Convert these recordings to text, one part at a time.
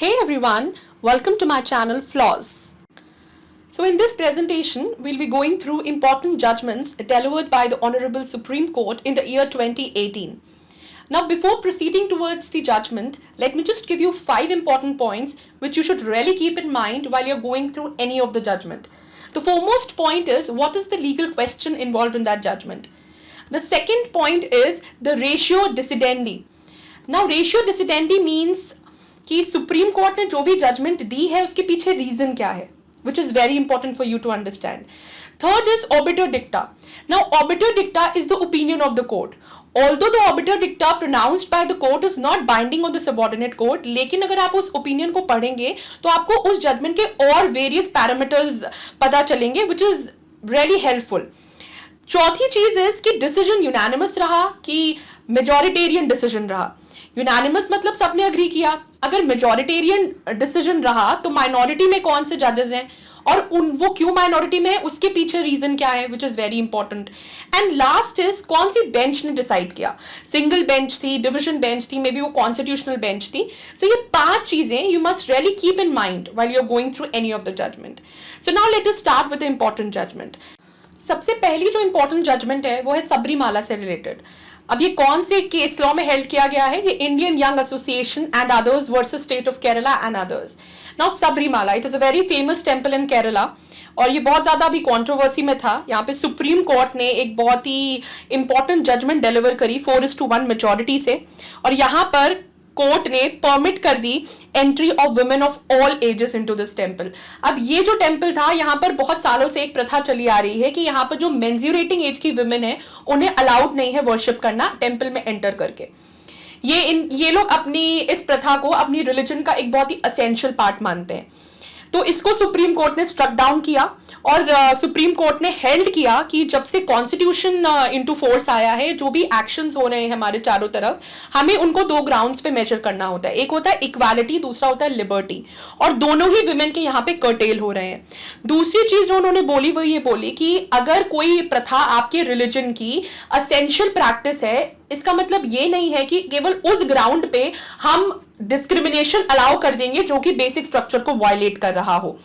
Hey everyone, welcome to my channel Flaws. So in this presentation, we'll be going through important judgments delivered by the Honorable Supreme Court in the year 2018. Now before proceeding towards the judgment, let me just give you 5 important points which you should really keep in mind while you're going through any of the judgment. The foremost point is, what is the legal question involved in that judgment? The second point is the ratio decidendi. Now ratio decidendi means कि supreme court ने जो भी judgement दी है उसके पीछे reason क्या है, which is very important for you to understand. Third is obiter dicta. Now obiter dicta is the opinion of the court. Although the obiter dicta pronounced by the court is not binding on the subordinate court, लेकिन अगर आप उस opinion को पढ़ेंगे तो आपको उस judgement के और वेरियस पैरामीटर्स पता चलेंगे, which is really helpful. चौथी चीज है कि डिसीजन यूनानिमस रहा कि मेजॉरिटेरियन डिसीजन रहा. यूनानिमस मतलब सबने अग्री किया. अगर मेजॉरिटेरियन डिसीजन रहा तो माइनॉरिटी में कौन से जजेस हैं और वो क्यों माइनॉरिटी में है, उसके पीछे रीजन क्या है, which is very important. And last is कौन सी बेंच ने डिसाइड किया. सिंगल बेंच थी, डिविजन बेंच थी, मे बी वो कॉन्स्टिट्यूशनल बेंच थी. सो ये 5 चीजें you must really keep in mind while you are going through any of the judgement. So now let us start with the important judgement. सबसे पहली जो important judgement है वो है सबरीमाला से रिलेटेड. अब ये कौन से केस लॉ में हेल्ड किया गया है? ये Indian young association and others versus state of Kerala and others. Now Sabarimala, it is a very famous temple in Kerala और ये बहुत ज्यादा अभी कंट्रोवर्सी में था. यहाँ पे सुप्रीम कोर्ट ने एक बहुत ही इंपॉर्टेंट जजमेंट डिलीवर करी 4:1 मेजॉरिटी से, और यहाँ पर कोर्ट ने परमिट कर दी entry of women of all ages into this temple. अब ये जो टेम्पल था, यहाँ पर बहुत सालों से एक प्रथा चली आ रही है कि यहाँ पर जो मेंस्युरेटिंग एज की वुमेन है उन्हें अलाउड नहीं है वर्शिप करना टेम्पल में एंटर करके. ये लोग अपनी इस प्रथा को अपनी रिलीजन का एक बहुत ही असेंशियल पार्ट मानते हैं. तो इसको सुप्रीम कोर्ट ने स्ट्रक डाउन किया और सुप्रीम कोर्ट ने हेल्ड किया कि जब से कॉन्स्टिट्यूशन इनटू फोर्स आया है, जो भी एक्शंस हो रहे हैं हमारे चारों तरफ, हमें उनको 2 ग्राउंड्स पे मेजर करना होता है. एक होता है इक्वालिटी, दूसरा होता है लिबर्टी, और दोनों ही विमेन के यहाँ पे कर्टेल हो रहे हैं. दूसरी चीज जो उन्होंने बोली वो ये बोली कि अगर कोई प्रथा आपके रिलीजन की असेंशियल प्रैक्टिस है, इसका मतलब ये नहीं है कि केवल उस ग्राउंड पे हम डिस्क्रिमिनेशन अलाउ कर देंगे जो कि बेसिक स्ट्रक्चर को वायलेट कर रहा हो.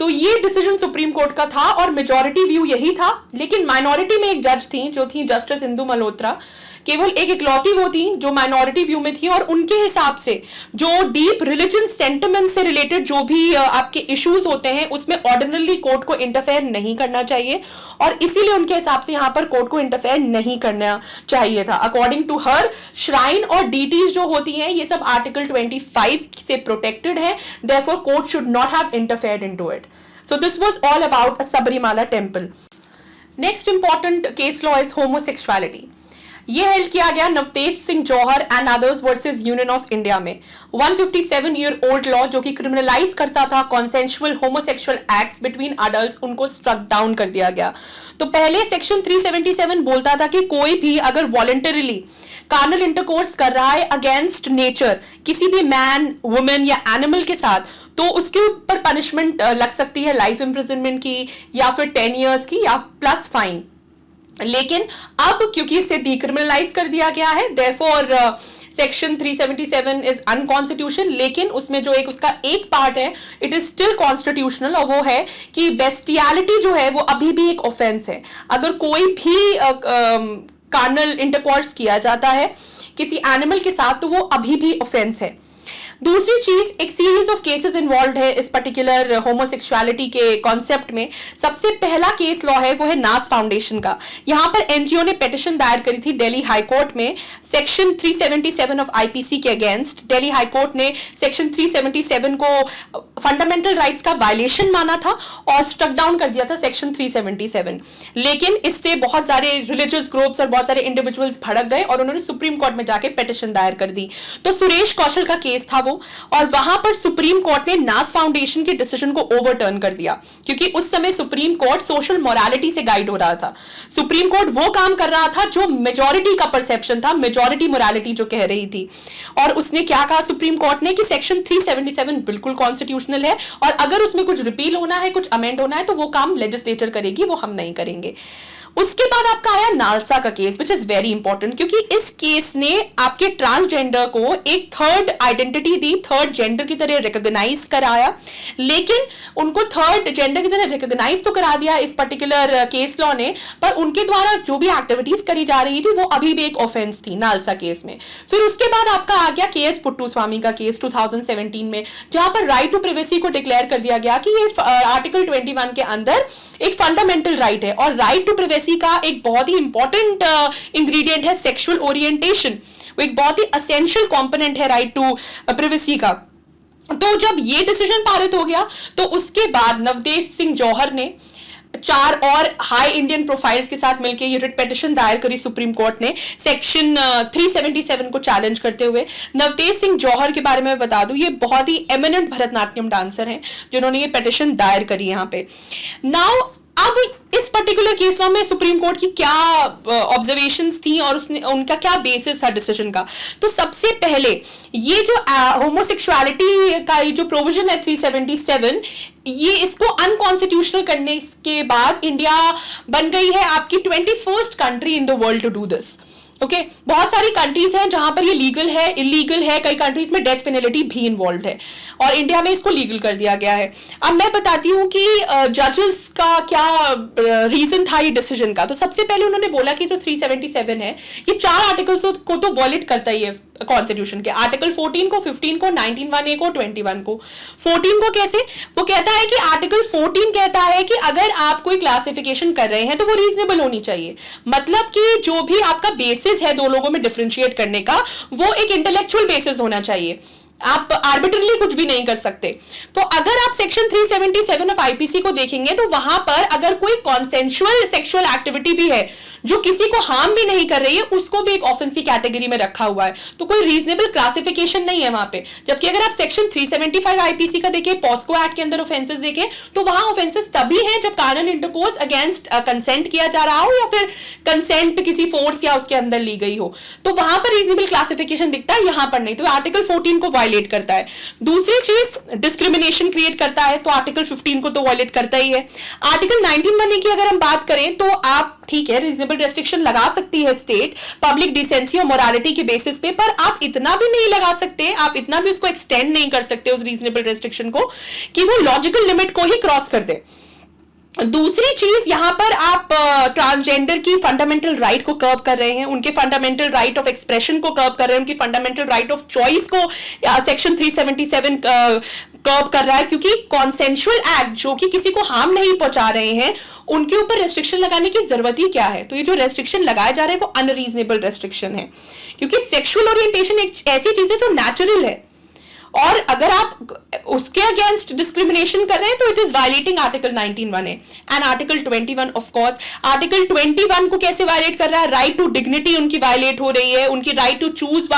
तो ये डिसीजन सुप्रीम कोर्ट का था और मेजॉरिटी व्यू यही था. लेकिन माइनॉरिटी में एक जज थी जो थी जस्टिस इंदु मल्होत्रा. केवल एक इकलौती वो थी जो माइनॉरिटी व्यू में थी और उनके हिसाब से जो डीप रिलीजन सेंटिमेंट से रिलेटेड जो भी आपके इश्यूज होते हैं उसमें ऑर्डिनरली कोर्ट को इंटरफेयर नहीं करना चाहिए, और इसीलिए उनके हिसाब से यहाँ पर कोर्ट को इंटरफेयर नहीं करना चाहिए था. अकॉर्डिंग टू हर, श्राइन और डीटीज जो होती हैं ये सब आर्टिकल 25 से प्रोटेक्टेड है. Therefore court should not have interfered into it. So this was all about a Sabarimala temple. Next important case law is homosexuality. ये हेल्ड किया गया Navtej Singh Johar and others versus union of India में. 157-year-old law जो कि criminalise करता था consensual homosexual acts between adults, उनको struck down कर दिया गया. तो पहले सेक्शन 377 बोलता था कि कोई भी अगर वॉलंटरीली कार्नल इंटरकोर्स कर रहा है अगेंस्ट नेचर किसी भी मैन, वुमेन या एनिमल के साथ, तो उसके ऊपर पनिशमेंट लग सकती है लाइफ इंप्रिजनमेंट की या फिर 10 years की या प्लस फाइन. लेकिन अब क्योंकि इसे डिक्रिमिनलाइज कर दिया गया है, देयरफॉर सेक्शन 377 इज अनकॉन्स्टिट्यूशनल. लेकिन उसमें जो उसका एक पार्ट है इट इज स्टिल कॉन्स्टिट्यूशनल, और वो है कि बेस्टियलिटी जो है वो अभी भी एक ऑफेंस है. अगर कोई भी कार्नल इंटरकोर्स किया जाता है किसी एनिमल के साथ तो वो अभी भी ऑफेंस है. दूसरी चीज, एक सीरीज ऑफ केसेस इन्वॉल्व है इस पर्टिकुलर होमोसेक्सुअलिटी के कॉन्सेप्ट में. सबसे पहला केस लॉ है वो है नास फाउंडेशन का. यहाँ पर एनजीओ ने पिटिशन दायर करी थी दिल्ली हाई कोर्ट में सेक्शन 377 ऑफ आईपीसी के अगेंस्ट. दिल्ली हाई कोर्ट ने सेक्शन 377 को फंडामेंटल राइट्स का वायलेशन माना था और स्ट्रक डाउन कर दिया था सेक्शन 377. लेकिन इससे बहुत सारे रिलीजियस ग्रुप्स और बहुत सारे इंडिविजुअल्स भड़क गए और उन्होंने सुप्रीम कोर्ट में जाके पिटिशन दायर कर दी. तो सुरेश कौशल का केस था वो, और वहां पर सुप्रीम कोर्ट ने नास फाउंडेशन के डिसीजन को ओवरटर्न कर दिया क्योंकि उस समय सुप्रीम कोर्ट सोशल मोरालिटी से गाइड हो रहा था. सुप्रीम कोर्ट वो काम कर रहा था जो मेजॉरिटी का परसेप्शन था, मेजॉरिटी मोरालिटी जो कह रही थी. और उसने क्या कहा सुप्रीम कोर्ट ने कि सेक्शन 377 बिल्कुल कॉन्स्टिट्यूशनल है और अगर उसमें कुछ रिपील होना है, कुछ अमेंड होना है तो वो काम लेजिस्लेचर करेगी, वो हम नहीं करेंगे. उसके बाद आपका आया नालसा का case, which is very important, क्योंकि इस केस ने आपके ट्रांसजेंडर को एक थर्ड आइडेंटिटी दी, थर्ड जेंडर की तरह रिकॉग्नाइज कराया, लेकिन उनको थर्ड जेंडर की तरह रिकॉग्नाइज तो करा दिया इस पर्टिकुलर केस लॉ ने, पर उनके द्वारा जो भी एक्टिविटीज करी जा रही थी वो अभी भी एक ऑफेंस थी नालसा केस में। फिर उसके बाद आपका आ गया केएस पुट्टुस्वामी का केस 2017 में, जहां पर राइट टू प्राइवेसी को डिक्लेयर कर दिया गया कि ये आर्टिकल 21 के अंदर एक फंडामेंटल राइट है, और राइट टू प्राइवेसी का एक बहुत ही इंपॉर्टेंट इंग्रेडिएंट है सेक्सुअल ओरिएंटेशन, वो एक बहुत ही असेंशियल कंपोनेंट है राइट टू प्राइवेसी का। तो जब ये डिसीजन पारित हो गया तो उसके बाद नवदेश सिंह जौहर ने 4 और हाई इंडियन प्रोफाइल्स के साथ मिलकर ये रिट पिटीशन दायर करी सुप्रीम कोर्ट ने सेक्शन 377 को चैलेंज करते हुए। नवतेज सिंह जौहर के बारे में बता दूं, ये बहुत ही एमिनेंट भरतनाट्यम डांसर हैं जिन्होंने ये पिटीशन दायर करी यहाँ पे। नाउ अब इस पर्टिकुलर केस लॉ में सुप्रीम कोर्ट की क्या ऑब्जर्वेशंस थी और उनका क्या बेसिस था डिसीजन का। तो सबसे पहले ये जो होमोसेक्सुअलिटी का जो प्रोविजन है 377, ये इसको अनकॉन्स्टिट्यूशनल करने के बाद इंडिया बन गई है आपकी 21st country in the world to do this. Okay, बहुत सारी कंट्रीज हैं जहां पर ये लीगल है, इलीगल है, कई कंट्रीज में डेथ पेनल्टी भी इन्वॉल्व है, और इंडिया में इसको लीगल कर दिया गया है। अब मैं बताती हूँ कि जजेस का क्या रीजन था ये डिसीजन का। तो सबसे पहले उन्होंने बोला कि जो 377 है ये 4 आर्टिकल्स को तो वॉयलेट करता ही है कॉन्स्टिट्यूशन के, आर्टिकल 14 को, 15 को, 19(1)(a) को, 21 को। 14 को कैसे? वो कहता है कि आर्टिकल 14 कहता है कि अगर आप कोई क्लासिफिकेशन कर रहे हैं तो वो रीजनेबल होनी चाहिए, मतलब कि जो भी आपका बेसिस है दो लोगों में डिफरेंशिएट करने का वो एक इंटेलेक्चुअल बेसिस होना चाहिए, आप आर्बिट्रली कुछ भी नहीं कर सकते। तो अगर आप सेक्शन 377 ऑफ आईपीसी को देखेंगे तो वहां पर अगर कोई कॉन्सेंशुअल सेक्सुअल एक्टिविटी भी है जो किसी को हार्म भी नहीं कर रही है, उसको भी एक ऑफेंसिव कैटेगरी में रखा हुआ है, तो कोई रीजनेबल क्लासिफिकेशन नहीं है वहां पे। जबकि अगर आप सेक्शन 375 आईपीसी का देखें, पॉस्को एक्ट के अंदर ऑफेंसेस देखें, तो वहां ऑफेंसेस तभी हैं जब कार्नल इंटरकोर्स अगेंस्ट कंसेंट किया जा रहा हो या फिर कंसेंट किसी फोर्स या उसके अंदर ली गई हो, तो वहां पर रीजनेबल क्लासिफिकेशन दिखता है, यहां पर नहीं। तो आर्टिकल 14 को वायलेट करता है। दूसरी चीज डिस्क्रिमिनेशन क्रिएट करता है, तो आर्टिकल 15 को तो वायलेट करता ही है। आर्टिकल 19(1)(a) की अगर हम बात करें तो आप ठीक है रीजनेबल रेस्ट्रिक्शन लगा सकती है स्टेट पब्लिक डिसेंसी और मोरालिटी के बेसिस पे, पर आप इतना भी नहीं लगा सकते, आप इतना भी उसको एक्सटेंड नहीं कर सकते उस रीजनेबल रेस्ट्रिक्शन को कि वो लॉजिकल लिमिट को ही क्रॉस कर दे। दूसरी चीज, यहां पर आप ट्रांसजेंडर की फंडामेंटल राइट को कर्व कर रहे हैं, उनके फंडामेंटल राइट ऑफ एक्सप्रेशन को कर्व कर रहे हैं, उनकी फंडामेंटल राइट ऑफ चॉइस को सेक्शन 377 कर्व कर रहा है, क्योंकि कॉन्सेंशुअल एक्ट जो कि किसी को हार्म नहीं पहुंचा रहे हैं उनके ऊपर रेस्ट्रिक्शन लगाने की जरूरत ही क्या है। तो ये जो रेस्ट्रिक्शन लगाए जा रहे हैं वो अनरीजनेबल रेस्ट्रिक्शन है, क्योंकि सेक्सुअल ओरिएंटेशन एक ऐसी चीज है जो नेचुरल है, और अगर आप उसके अगेंस्ट डिस्क्रिमिनेशन कर रहे हैं तो it is violating article 19(1)(a) and article 21 of course. Article 21 को कैसे वायलेट कर रहा है? राइट टू डिग्निटी उनकी वायलेट हो रही है, उनकी right to choose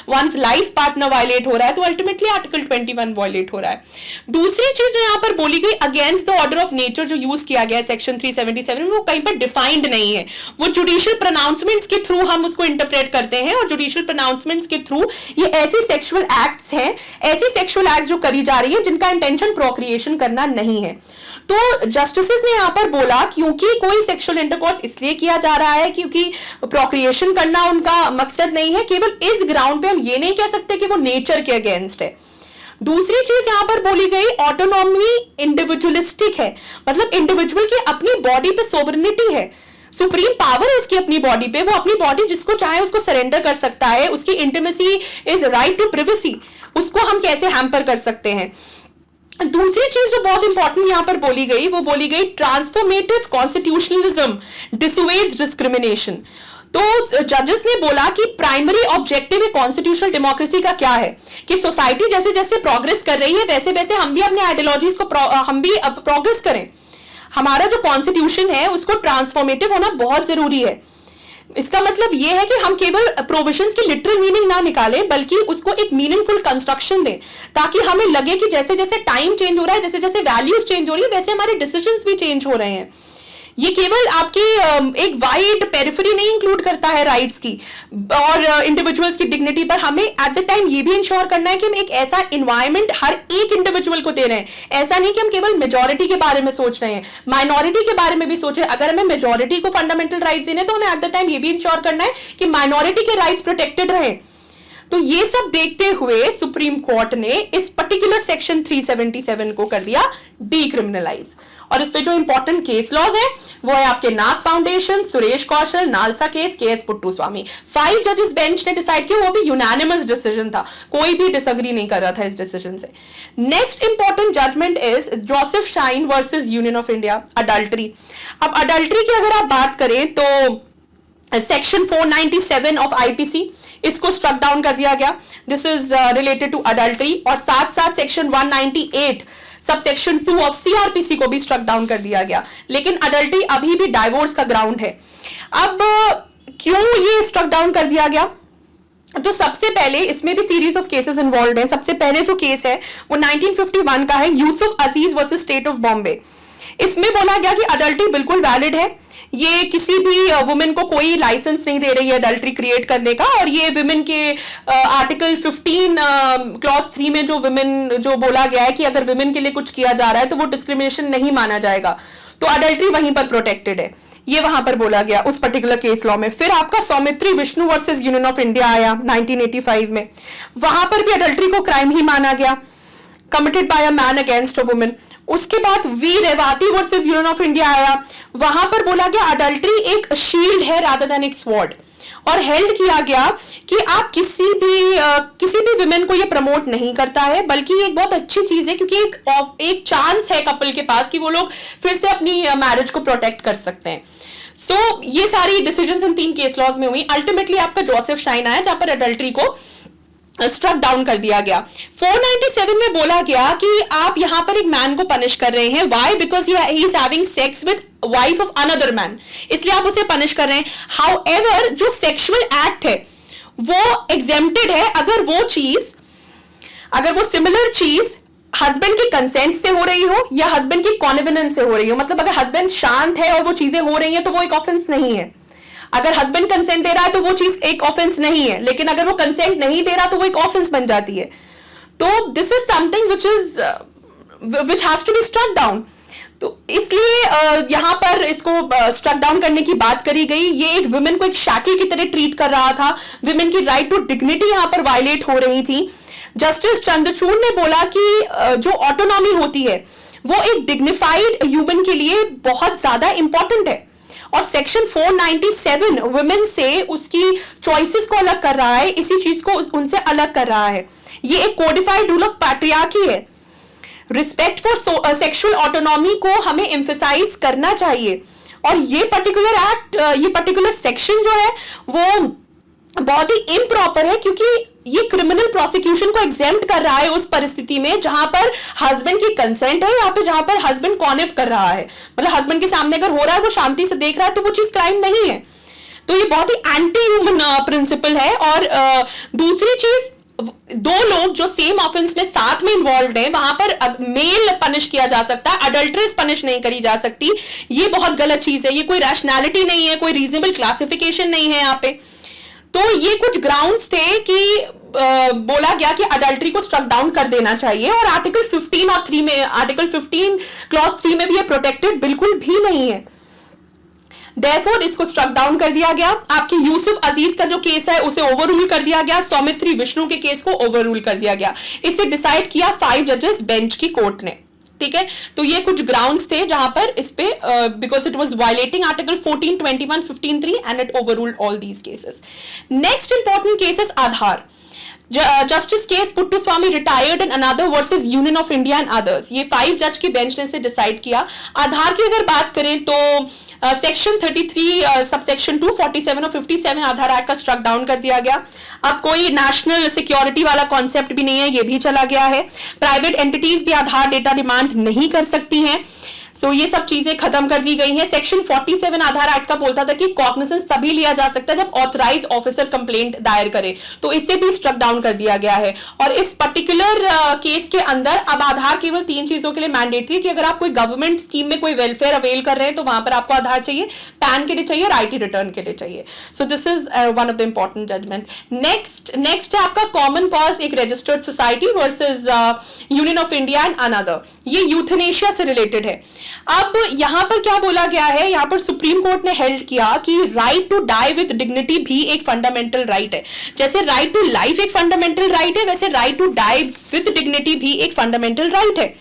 one's life partner violate हो रहा है, तो अल्टीमेटली आर्टिकल 21 वायलेट हो रहा है। दूसरी चीज जो यहाँ पर बोली गई against the order of nature जो यूज किया गया है सेक्शन 377 में, वो कहीं पर डिफाइंड नहीं है, वो जुडिशियल प्रोनाउंसमेंट्स के थ्रू हम उसको इंटरप्रेट करते हैं, और जुडिशियल प्रोनाउंसमेंट्स के थ्रू ये ऐसी सेक्सुअल एक्ट्स हैं, ऐसी सेक्सुअल एक्ट जो करी जा रही है जिनका इंटेंशन प्रोक्रिएशन करना नहीं है। तो जस्टिसेस ने यहां पर बोला क्योंकि कोई सेक्सुअल इंटरकोर्स इसलिए किया जा रहा है क्योंकि प्रोक्रिएशन करना उनका मकसद नहीं है, केवल इस ग्राउंड पे हम ये नहीं कह सकते कि वो नेचर के अगेंस्ट है। दूसरी चीज यहां पर बोली गई ऑटोनॉमी इंडिविजुअलिस्टिक है, मतलब इंडिविजुअल की अपनी बॉडी पे सोवरेनिटी है, सुप्रीम पावर है उसकी अपनी बॉडी पे, वो अपनी बॉडी जिसको चाहे उसको सरेंडर कर सकता है, उसकी intimacy is right to privacy, उसको हम कैसे हैम्पर कर सकते हैं। दूसरी चीज जो बहुत इंपॉर्टेंट यहां पर बोली गई वो बोली गई ट्रांसफॉर्मेटिव कॉन्स्टिट्यूशनलिज्म डिसुएड्स डिस्क्रिमिनेशन। तो जजेस ने बोला कि प्राइमरी ऑब्जेक्टिव कॉन्स्टिट्यूशनल डेमोक्रेसी का क्या है कि सोसाइटी जैसे जैसे प्रोग्रेस कर रही है वैसे वैसे हम भी अपने आइडियोलॉजीज को हम भी प्रोग्रेस करें, हमारा जो कॉन्स्टिट्यूशन है उसको ट्रांसफॉर्मेटिव होना बहुत जरूरी है। इसका मतलब यह है कि हम केवल प्रोविजंस की लिटरल मीनिंग ना निकालें बल्कि उसको एक मीनिंगफुल कंस्ट्रक्शन दें, ताकि हमें लगे कि जैसे जैसे टाइम चेंज हो रहा है, जैसे जैसे वैल्यूज चेंज हो रही है, वैसे हमारे डिसीजंस भी चेंज हो रहे हैं। ये केवल आपकी एक वाइड पेरिफेरी नहीं इंक्लूड करता है राइट्स की और इंडिविजुअल्स की डिग्निटी पर। हमें एट द टाइम ये भी इंश्योर करना है कि हम एक ऐसा इन्वायरमेंट हर एक इंडिविजुअल को दे रहे हैं। ऐसा नहीं कि हम केवल मेजोरिटी के बारे में सोच रहे हैं, माइनॉरिटी के बारे में भी सोच रहे हैं। अगर हमें मेजोरिटी को फंडामेंटल राइट्स देने तो हमें एट द टाइम ये भी इंश्योर करना है कि माइनॉरिटी के राइट्स प्रोटेक्टेड रहे। तो ये सब देखते हुए सुप्रीम कोर्ट ने इस पर्टिकुलर सेक्शन 377 को कर दिया डीक्रिमिनलाइज। और इस पे जो इंपॉर्टेंट केस लॉज है वो है आपके नास फाउंडेशन, सुरेश कौशल, नालसा केस, केएस पुट्टुस्वामी। 5 जजेस बेंच ने डिसाइड किया, वो भी यूनानिमस डिसीजन था, कोई भी डिसएग्री नहीं कर रहा था इस डिसीजन से। Next important judgement is Joseph Shine versus union of India, adultery. अब अडल्ट्री की अगर आप बात करें तो सेक्शन 497 ऑफ आईपीसी, इसको स्ट्रक डाउन कर दिया गया। This is related to adultery. और साथ साथ section 198 sub section 2 of CrPC को भी स्ट्रक डाउन कर दिया गया। लेकिन अडल्ट्री अभी भी डाइवोर्स का ग्राउंड है। अब क्यों ये स्ट्रक डाउन कर दिया गया? तो सबसे पहले इसमें भी सीरीज ऑफ केसेस इन्वॉल्व हैं। सबसे पहले जो केस है वो 1951 का है, यूसुफ अजीज वर्सेस स्टेट ऑफ बॉम्बे। इसमें बोला गया कि अडल्ट्री बिल्कुल वैलिड है, ये किसी भी वुमेन को कोई लाइसेंस नहीं दे रही है अडल्ट्री क्रिएट करने का। और ये वुमेन के आर्टिकल 15 क्लॉज 3 में जो वुमेन जो बोला गया है कि अगर वुमेन के लिए कुछ किया जा रहा है तो वो डिस्क्रिमिनेशन नहीं माना जाएगा, तो अडल्ट्री वहीं पर प्रोटेक्टेड है, ये वहां पर बोला गया उस पर्टिकुलर केस लॉ में। फिर आपका Sowmithri Vishnu versus union of India आया 1985 में, वहां पर भी अडल्ट्री को क्राइम ही माना गया, committed by a man against a woman. उसके बाद V Revathi versus union of India आया, वहां पर बोला गया अडल्ट्री एक शील्ड है रादर देन एक स्वॉर्ड। और हेल्ड किया गया कि आप किसी भी वुमेन को ये प्रमोट नहीं करता है, बल्कि ये एक बहुत अच्छी चीज है क्योंकि एक चांस है कपल के पास कि वो लोग फिर से अपनी मैरिज को प्रोटेक्ट कर सकते हैं। सो ये सारी डिसीजंस इन 3 केस लॉज में हुई। अल्टीमेटली आपका जोसेफ शाइन आया जहां पर अडल्ट्री को स्ट्रक डाउन कर दिया गया। 497 में बोला गया कि आप यहां पर एक मैन को पनिश कर रहे हैं, why? Because he is having sex with wife of another man, इसलिए आप उसे पनिश कर रहे हैं। हाउएवर जो सेक्सुअल एक्ट है वो एग्जेम्प्टेड है अगर वो सिमिलर चीज हस्बैंड के कंसेंट से हो रही हो या हस्बैंड की कॉन्विनेंस से हो रही हो। मतलब अगर हस्बैंड शांत है और वो चीजें हो रही हैं तो वो एक ऑफेंस नहीं है। अगर हस्बैंड कंसेंट दे रहा है तो वो चीज एक ऑफेंस नहीं है, लेकिन अगर वो कंसेंट नहीं दे रहा तो वो एक ऑफेंस बन जाती है। तो this is something which has to be struck down. तो इसलिए यहां पर इसको स्ट्रक डाउन करने की बात करी गई। ये एक वुमेन को एक शैकल की तरह ट्रीट कर रहा था, वुमेन की राइट टू डिग्निटी यहां पर वायलेट हो रही थी। जस्टिस चंद्रचूड़ ने बोला कि जो ऑटोनॉमी होती है वो एक डिग्निफाइड ह्यूमन के लिए बहुत ज्यादा इंपॉर्टेंट है। और सेक्शन 497 वुमेन से उसकी चॉइसेस को अलग कर रहा है, इसी चीज को उनसे अलग कर रहा है। ये एक कोडिफाइड रूल ऑफ पैट्रियार्की है। रिस्पेक्ट फॉर सेक्सुअल ऑटोनॉमी को हमें एम्फेसाइज करना चाहिए। और ये पर्टिकुलर एक्ट, ये पर्टिकुलर सेक्शन जो है वो बहुत ही इम्प्रॉपर है क्योंकि ये क्रिमिनल प्रोसिक्यूशन को एग्जेम्प्ट कर रहा है उस परिस्थिति में जहां पर हस्बैंड की कंसेंट है, यहाँ पे जहां पर हस्बैंड कॉन्व कर रहा है। मतलब हस्बैंड के सामने अगर हो रहा है, वो शांति से देख रहा है, तो वो चीज क्राइम नहीं है। तो ये बहुत ही एंटी ह्यूमन प्रिंसिपल है। और दूसरी चीज, 2 लोग जो सेम ऑफेंस में साथ में इन्वॉल्व हैं वहां पर मेल पनिश किया जा सकता है, अडल्ट्रेस पनिश नहीं करी जा सकती। ये बहुत गलत चीज है, ये कोई रैशनैलिटी नहीं है, कोई रीजनेबल क्लासिफिकेशन नहीं है यहाँ पे। तो ये कुछ ग्राउंड्स थे कि बोला गया कि अडल्ट्री को स्ट्रक डाउन कर देना चाहिए। और आर्टिकल 15 और 3 में, आर्टिकल 15 क्लॉज 3 में भी ये प्रोटेक्टेड बिल्कुल भी नहीं है। Therefore, इसको स्ट्रक डाउन कर दिया गया। आपके यूसुफ अजीज का जो केस है उसे ओवररूल कर दिया गया, सौमित्री विष्णु के केस को ओवररूल कर दिया गया। इसे डिसाइड किया 5 जजेस बेंच की कोर्ट ने। ठीक है, तो ये कुछ ग्राउंड्स थे जहां पर इस पे because it was violating article 14, 21, 15(3) and it overruled all these cases. Next important cases Aadhaar. Justice case Puttaswamy retired and another versus union of India and others, ये 5 जज की बेंच ने से डिसाइड किया। आधार की अगर बात करें तो सेक्शन 33 सबसेक्शन 2, 47 और 57 आधार एक्ट का स्ट्रक डाउन कर दिया गया। अब कोई नेशनल सिक्योरिटी वाला कॉन्सेप्ट भी नहीं है, ये भी चला गया है। प्राइवेट एंटिटीज भी आधार डेटा डिमांड नहीं कर सकती हैं। सो ये सब चीजें खत्म कर दी गई हैं। सेक्शन 47 आधार एक्ट का बोलता था कि कॉग्निजेंस तभी लिया जा सकता है जब ऑथराइज ऑफिसर कंप्लेंट दायर करे, तो इसे भी स्ट्रक डाउन कर दिया गया है। और इस पर्टिकुलर केस के अंदर अब आधार केवल 3 चीजों के लिए मैंडेटरी, कि अगर आप कोई गवर्नमेंट स्कीम में कोई वेलफेयर अवेल कर रहे हैं तो वहां पर आपको आधार चाहिए, पैन के लिए चाहिए और आईटी रिटर्न के लिए चाहिए। So this is one of the important judgement. Next है आपका कॉमन कॉज एक registered society versus union of India and another. ये यूथनेशिया से रिलेटेड है। अब यहां पर क्या बोला गया है, यहां पर सुप्रीम कोर्ट ने हेल्ड किया कि right to die with dignity भी एक फंडामेंटल राइट है। जैसे राइट टू लाइफ एक फंडामेंटल राइट है, वैसे right to die with dignity भी एक फंडामेंटल राइट है।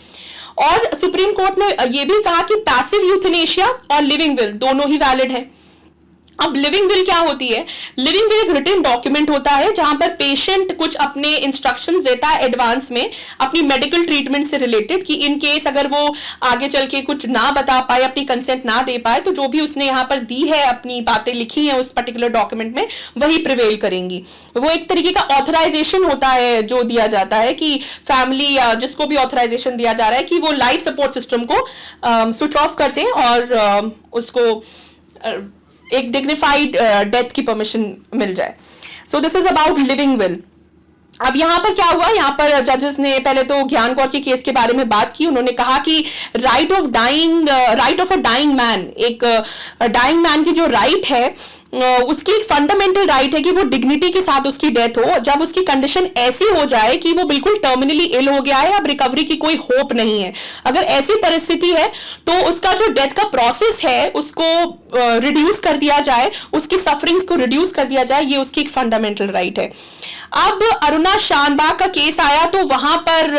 और सुप्रीम कोर्ट ने यह भी कहा कि पैसिव यूथनेशिया और लिविंग विल दोनों ही वैलिड है। अब लिविंग विल क्या होती है? लिविंग विल एक रिटन डॉक्यूमेंट होता है जहां पर पेशेंट कुछ अपने इंस्ट्रक्शंस देता है एडवांस में अपनी मेडिकल ट्रीटमेंट से रिलेटेड, कि इन केस अगर वो आगे चल के कुछ ना बता पाए, अपनी कंसेंट ना दे पाए, तो जो भी उसने यहाँ पर दी है, अपनी बातें लिखी हैं उस पर्टिकुलर डॉक्यूमेंट में, वही प्रिवेल करेंगी। वो एक तरीके का ऑथराइजेशन होता है जो दिया जाता है कि फैमिली या जिसको भी ऑथराइजेशन दिया जा रहा है कि वो लाइफ सपोर्ट सिस्टम को स्विच ऑफ कर दें और उसको एक डिग्निफाइड डेथ की परमिशन मिल जाए। सो this is about living will. अब यहां पर क्या हुआ, यहां पर जजेस ने पहले तो ज्ञान कौर के केस के बारे में बात की। उन्होंने कहा कि right of a dying man, एक डाइंग मैन की जो राइट है उसकी एक फंडामेंटल राइट है कि वो डिग्निटी के साथ उसकी डेथ हो। जब उसकी कंडीशन ऐसी हो जाए कि वो बिल्कुल टर्मिनली इल हो गया है, अब रिकवरी की कोई होप नहीं है, अगर ऐसी परिस्थिति है तो उसका जो डेथ का प्रोसेस है उसको रिड्यूस कर दिया जाए, उसकी सफरिंग्स को रिड्यूस कर दिया जाए, ये उसकी एक फंडामेंटल राइट है। अब अरुणा शानबाग का केस आया तो वहां पर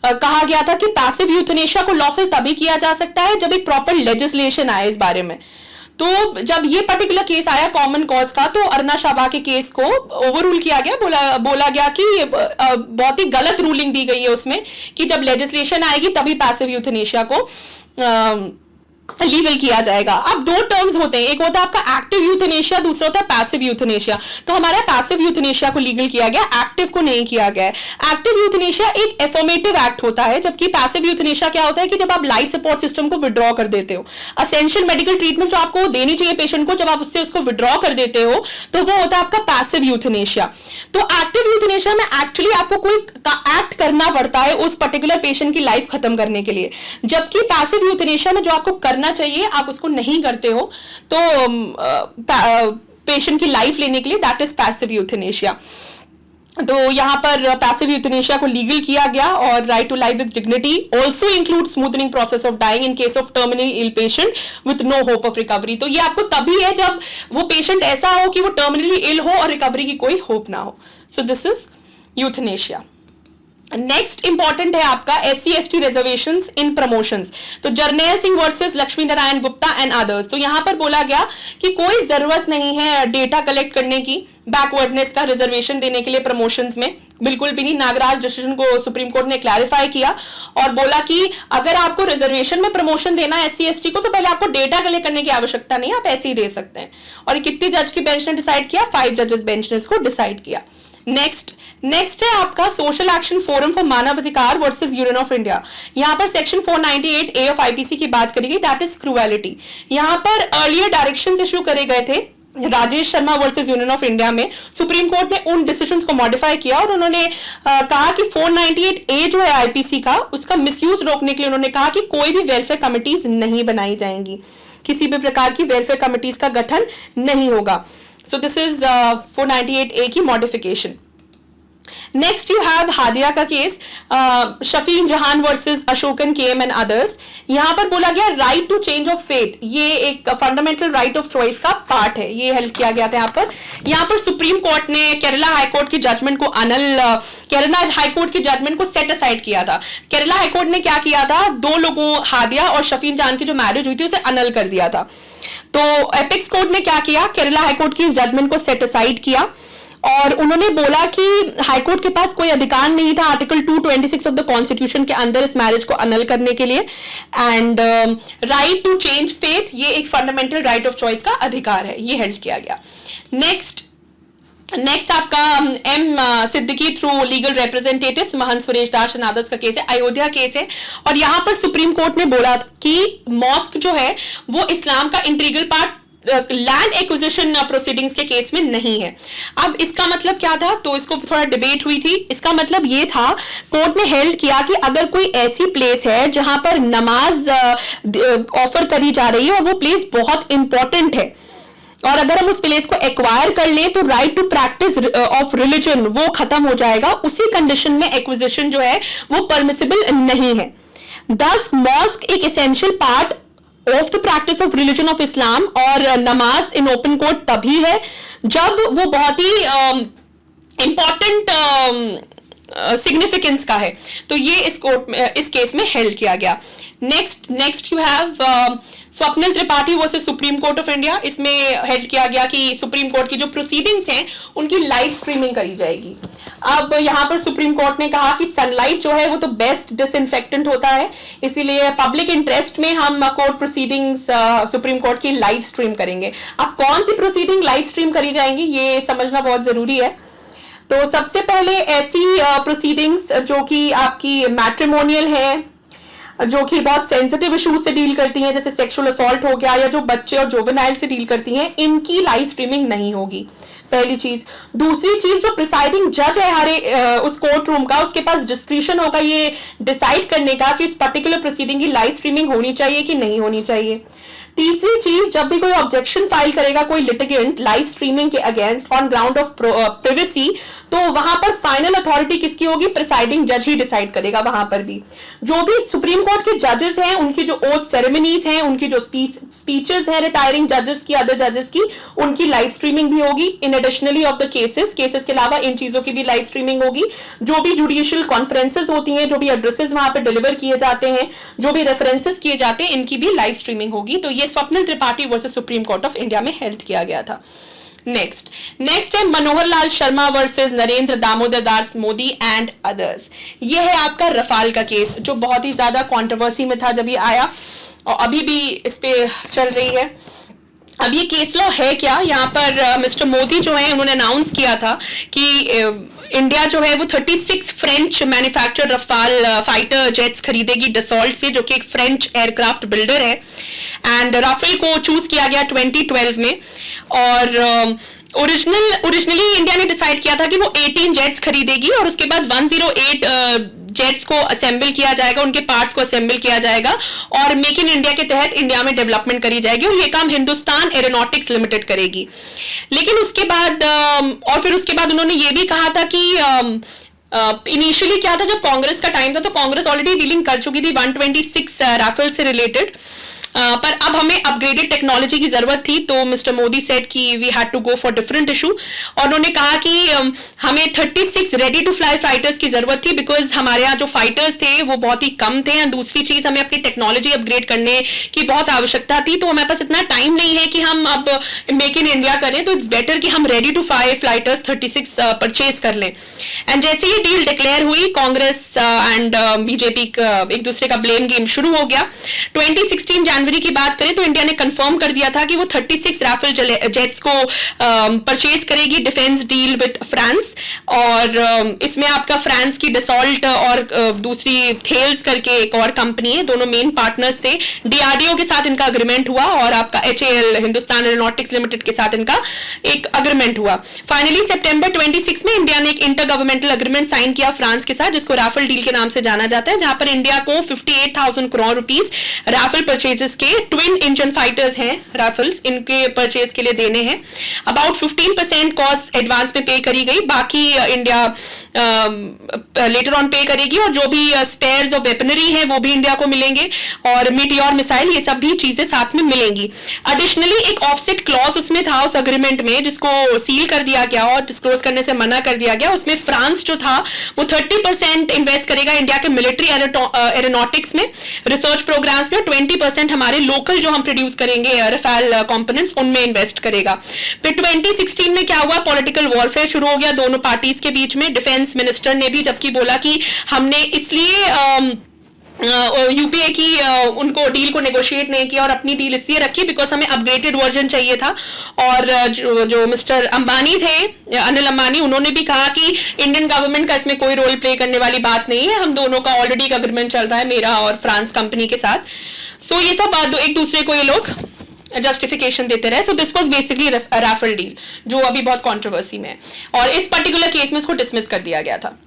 कहा गया था कि पैसिव यूथनेशिया को लॉफुल तभी किया जा सकता है जब एक प्रॉपर लेजिस्लेशन आए इस बारे में। तो जब ये पर्टिकुलर केस आया कॉमन कॉज का, तो अरुणा शाहबाग के केस को ओवररूल किया गया, बोला गया कि बहुत ही गलत रूलिंग दी गई है उसमें कि जब लेजिस्लेशन आएगी तभी पैसिव यूथनेशिया को लीगल किया जाएगा। अब 2 टर्म्स होते हैं, एक होता है आपका एक्टिव यूथनेशिया, दूसरा होता है पैसिव यूथनेशिया। तो हमारा पैसिव यूथनेशिया को लीगल किया गया, एक्टिव को नहीं किया गया है। एक्टिव यूथनेशिया एक एफर्मेटिव एक्ट होता है, जबकि पैसिव यूथनेशिया क्या होता है कि जब आप लाइफ सपोर्ट सिस्टम को विड्रॉ कर देते हो, असेंशियल मेडिकल ट्रीटमेंट जो आपको देनी चाहिए पेशेंट को, जब आप उसको विड्रॉ कर देते हो तो वो होता है आपका पैसिव यूथनेशिया। तो एक्टिव यूथनेशिया में एक्चुअली आपको कोई एक्ट करना पड़ता है उस पर्टिकुलर पेशेंट की लाइफ खत्म करने के लिए, जबकि पैसिव यूथनेशिया में जो आपको करना चाहिए आप उसको नहीं करते हो, तो पेशेंट की लाइफ लेने के लिए दैट इज पैसिव यूथनेशिया। तो यहां पर पैसिव यूथनेशिया को लीगल किया गया। और right to life with dignity also include smoothening process of dying in case of terminally ill patient with no hope of recovery. तो ये आपको तभी है जब वो पेशेंट ऐसा हो कि वो टर्मिनली इल हो और रिकवरी की कोई होप ना हो। सो this is euthanasia. Next important है आपका SC/ST रिजर्वेशंस इन प्रमोशंस। तो Jarnail Singh versus Lakshmi Narayan Gupta and others. तो यहां पर बोला गया कि कोई जरूरत नहीं है डेटा कलेक्ट करने की, बैकवर्डनेस का रिजर्वेशन देने के लिए प्रमोशंस में, बिल्कुल भी नहीं। नागराज डिसीजन को सुप्रीम कोर्ट ने क्लैरिफाई किया और बोला कि अगर आपको रिजर्वेशन में प्रमोशन देना है SC/ST को तो पहले आपको डेटा कलेक्ट करने की आवश्यकता नहीं है, आप ऐसे ही दे सकते हैं। और कितनी जज की बेंच ने डिसाइड किया? 5 जजेस बेंच ने इसको डिसाइड किया। नेक्स्ट है आपका सोशल एक्शन फोरम फॉर मानव अधिकार वर्सेस यूनियन ऑफ इंडिया। यहां पर सेक्शन 498A ऑफ IPC की बात करी गई, दैट इज क्रूएलिटी। यहां पर अर्लियर डायरेक्शंस इशू करे गए थे Rajesh Sharma versus union of India में। सुप्रीम कोर्ट ने उन डिसीजंस को मॉडिफाई किया और उन्होंने कहा कि 498A जो है IPC का, उसका मिसयूज रोकने के लिए उन्होंने कहा कि कोई भी वेलफेयर कमिटीज नहीं बनाई जाएंगी, किसी भी प्रकार की वेलफेयर कमिटीज का गठन नहीं होगा। सो दिस इज 498A की modification. Next you have Hadiya का case, Shafin Jahan versus Ashokan KM and others. यहां पर बोला गया right to change of faith, ये एक फंडामेंटल राइट ऑफ चॉइस का पार्ट है, ये हेल्प किया गया था। यहां पर सुप्रीम कोर्ट ने केरला हाईकोर्ट की जजमेंट को केरला हाईकोर्ट की जजमेंट को सेट असाइड किया था। केरला हाईकोर्ट ने क्या किया था, 2 लोगों हादिया और शफीन जहान की जो मैरिज हुई थी उसे अनल कर दिया था। तो एपेक्स कोर्ट ने क्या किया, केरला हाईकोर्ट की जजमेंट को सेट असाइड किया और उन्होंने बोला कि हाईकोर्ट के पास कोई अधिकार नहीं था आर्टिकल 226 ऑफ द कॉन्स्टिट्यूशन के अंदर इस मैरिज को अनल करने के लिए। And right to change faith, ये एक फंडामेंटल राइट ऑफ चॉइस का अधिकार है, ये हेल्प किया गया। नेक्स्ट नेक्स्ट आपका M Siddiqui through legal representatives Mahant Suresh Das and others का केस है, अयोध्या केस है। और यहां पर सुप्रीम कोर्ट ने बोला कि मॉस्क जो है वो इस्लाम का integral part land acquisition proceedings के केस में नहीं है। अब इसका मतलब क्या था, तो इसको थोड़ा डिबेट हुई थी। इसका मतलब ये था, कोर्ट ने हेल्ड किया कि अगर कोई ऐसी प्लेस है जहां पर नमाज ऑफर करी जा रही है और वो प्लेस बहुत इंपॉर्टेंट है, और अगर हम उस प्लेस को एक्वायर कर लें तो right to practice of religion वो खत्म हो जाएगा, उसी कंडीशन में एक्विजिशन जो है वो परमिसिबल नहीं है। दस मॉस्क एक essential part of the practice of religion of Islam और नमाज इन ओपन कोर्ट तभी है जब वो बहुत ही इंपॉर्टेंट सिग्निफिकेंस का है। तो ये इस केस में हेल्ड किया गया। Next you have Swapnil Tripathi versus supreme court of India. इसमें हेल्ड किया गया कि सुप्रीम कोर्ट की जो प्रोसीडिंग्स हैं उनकी लाइव स्ट्रीमिंग करी जाएगी। अब यहां पर सुप्रीम कोर्ट ने कहा कि सनलाइट जो है वो तो बेस्ट डिसइंफेक्टेंट होता है, इसीलिए पब्लिक इंटरेस्ट में हम कोर्ट प्रोसीडिंग्स सुप्रीम कोर्ट की लाइव स्ट्रीम करेंगे। अब कौन सी प्रोसीडिंग लाइव स्ट्रीम करी जाएंगी ये समझना बहुत जरूरी है। तो सबसे पहले ऐसी प्रोसीडिंग्स जो कि आपकी मैट्रिमोनियल है, जो कि बहुत सेंसिटिव इश्यूज से डील करती हैं, जैसे सेक्सुअल असॉल्ट हो गया, या जो बच्चे और जोवेनाइल से डील करती हैं, इनकी लाइव स्ट्रीमिंग नहीं होगी, पहली चीज। दूसरी चीज, जो प्रिसाइडिंग जज है हर उस कोर्ट रूम का, उसके पास डिस्क्रिशन होगा ये डिसाइड करने का कि इस पर्टिकुलर प्रोसीडिंग की लाइव स्ट्रीमिंग होनी चाहिए कि नहीं होनी चाहिए। तीसरी चीज, जब भी कोई ऑब्जेक्शन फाइल करेगा कोई लिटिगेंट लाइव स्ट्रीमिंग के against on ground of privacy, तो वहां पर फाइनल अथॉरिटी किसकी होगी, प्रिसाइडिंग जज ही डिसाइड करेगा। वहां पर भी जो भी सुप्रीम कोर्ट के जजेस हैं उनकी जो ओथ सेरेमनीज हैं, उनकी जो स्पीचेस हैं रिटायरिंग जजेस की, अदर जजेस की, उनकी लाइव स्ट्रीमिंग भी होगी। इन एडिशनली ऑफ द केसेस के अलावा इन चीजों की भी लाइव स्ट्रीमिंग होगी। जो भी जुडिशियल कॉन्फ्रेंसेस होती हैं, जो भी एड्रेसेस वहां पर डिलीवर किए जाते हैं, जो भी रेफरेंसेस किए जाते हैं, इनकी भी लाइव स्ट्रीमिंग होगी। तो ये Swapnil Tripathi versus supreme court of India में हेल्ड किया गया था। नेक्स्ट है Manohar Lal Sharma versus Narendra Damodar Das Modi and others. ये है आपका रफाल का केस, जो बहुत ही ज्यादा कंट्रोवर्सी में था जब ये आया, और अभी भी इस पे चल रही है। अब ये केस लॉ है क्या, यहाँ पर मिस्टर मोदी जो है उन्होंने अनाउंस किया था कि इंडिया जो है वो 36 French manufactured Rafale fighter jets खरीदेगी डसॉल्ट से, जो कि एक फ्रेंच एयरक्राफ्ट बिल्डर है। एंड राफेल को चूज किया गया 2012 में, और ओरिजिनली इंडिया ने डिसाइड किया था कि वो 18 जेट्स खरीदेगी और उसके बाद 108 जेट्स को असेंबल किया जाएगा, उनके पार्ट्स को असेंबल किया जाएगा और मेक इन इंडिया के तहत इंडिया में डेवलपमेंट करी जाएगी, और ये काम हिंदुस्तान एरोनॉटिक्स लिमिटेड करेगी। लेकिन उसके बाद और फिर उसके बाद उन्होंने ये भी कहा था कि इनिशियली क्या था, जब कांग्रेस का टाइम था तो कांग्रेस ऑलरेडी डीलिंग कर चुकी थी 126 राफेल से रिलेटेड, पर अब हमें अपग्रेडेड टेक्नोलॉजी की जरूरत थी। तो मिस्टर मोदी सेड कि we had to go for different issue, और उन्होंने कहा कि हमें 36 रेडी टू फ्लाई फाइटर्स की जरूरत थी, बिकॉज हमारे यहाँ जो फाइटर्स थे वो बहुत ही कम थे, एंड दूसरी चीज हमें अपनी टेक्नोलॉजी अपग्रेड करने की बहुत आवश्यकता थी। तो हमारे पास इतना टाइम नहीं है कि हम अब मेक इन इंडिया करें, तो इट्स बेटर कि हम ready to fly fighters 36 purchase कर लें। एंड जैसे ही डील डिक्लेयर हुई, कांग्रेस एंड बीजेपी एक दूसरे का ब्लेम गेम शुरू हो गया। 2016 जनवरी की बात करें तो इंडिया ने कंफर्म कर दिया था कि वो 36 राफेल जेट्स को परचेज करेगी डिफेंस डील विद फ्रांस, और इसमें आपका फ्रांस की डसॉल्ट और दूसरी थेल्स करके एक और कंपनी है, दोनों मेन पार्टनर्स थे। डीआरडीओ के साथ इनका अग्रीमेंट हुआ और आपका एचएएल हिंदुस्तान एरोनॉटिक्स लिमिटेड के साथ इनका एक अग्रीमेंट हुआ। फाइनली सितंबर 26 में इंडिया ने एक इंटर गवर्नमेंटल अग्रीमेंट साइन किया फ्रांस के साथ, जिसको राफेल डील के नाम से जाना जाता है, जहां पर इंडिया को 58,000 करोड़ रुपीस राफेल परचेजेस के ट्विन इंजन फाइटर्स हैं राफेल्स, इनके परचेज के लिए देने हैं। अबाउट 15% कॉस्ट एडवांस में पे करी गई, बाकी इंडिया लेटर ऑन पे करेगी, और जो भी स्पेयर्स और वेपनरी है वो भी इंडिया को मिलेंगे, और मीटियोर मिसाइल, ये सब भी चीजें साथ में मिलेंगी। एडिशनली एक ऑफसेट क्लॉज उसमें था उस अग्रीमेंट में, जिसको सील कर दिया गया और डिस्क्लोज करने से मना कर दिया गया। उसमें फ्रांस जो था वो 30% इन्वेस्ट करेगा इंडिया के मिलिट्री एरोनॉटिक्स में, रिसर्च प्रोग्राम्स में, और 20% हमारे लोकल जो हम प्रोड्यूस करेंगे रफाल कंपोनेंट्स उनमें इन्वेस्ट करेगा। फिर 2016 में क्या हुआ, पॉलिटिकल वॉरफेयर शुरू हो गया दोनों पार्टीज के बीच में। डिफेंस मिनिस्टर ने भी जबकि बोला कि हमने इसलिए यूपीए की उनको डील को नेगोशिएट नहीं किया और अपनी डील इसलिए रखी बिकॉज हमें अपडेटेड वर्जन चाहिए था। और जो मिस्टर अंबानी थे, अनिल अंबानी, उन्होंने भी कहा कि इंडियन गवर्नमेंट का इसमें कोई रोल प्ले करने वाली बात नहीं है, हम दोनों का ऑलरेडी एक अग्रीमेंट चल रहा है, मेरा और फ्रांस कंपनी के साथ। सो ये सब बात एक दूसरे को ये लोग जस्टिफिकेशन देते रहे। So this was basically Rafale deal, जो अभी बहुत कंट्रोवर्सी में है, और इस पर्टिकुलर केस में इसको डिसमिस कर दिया गया था।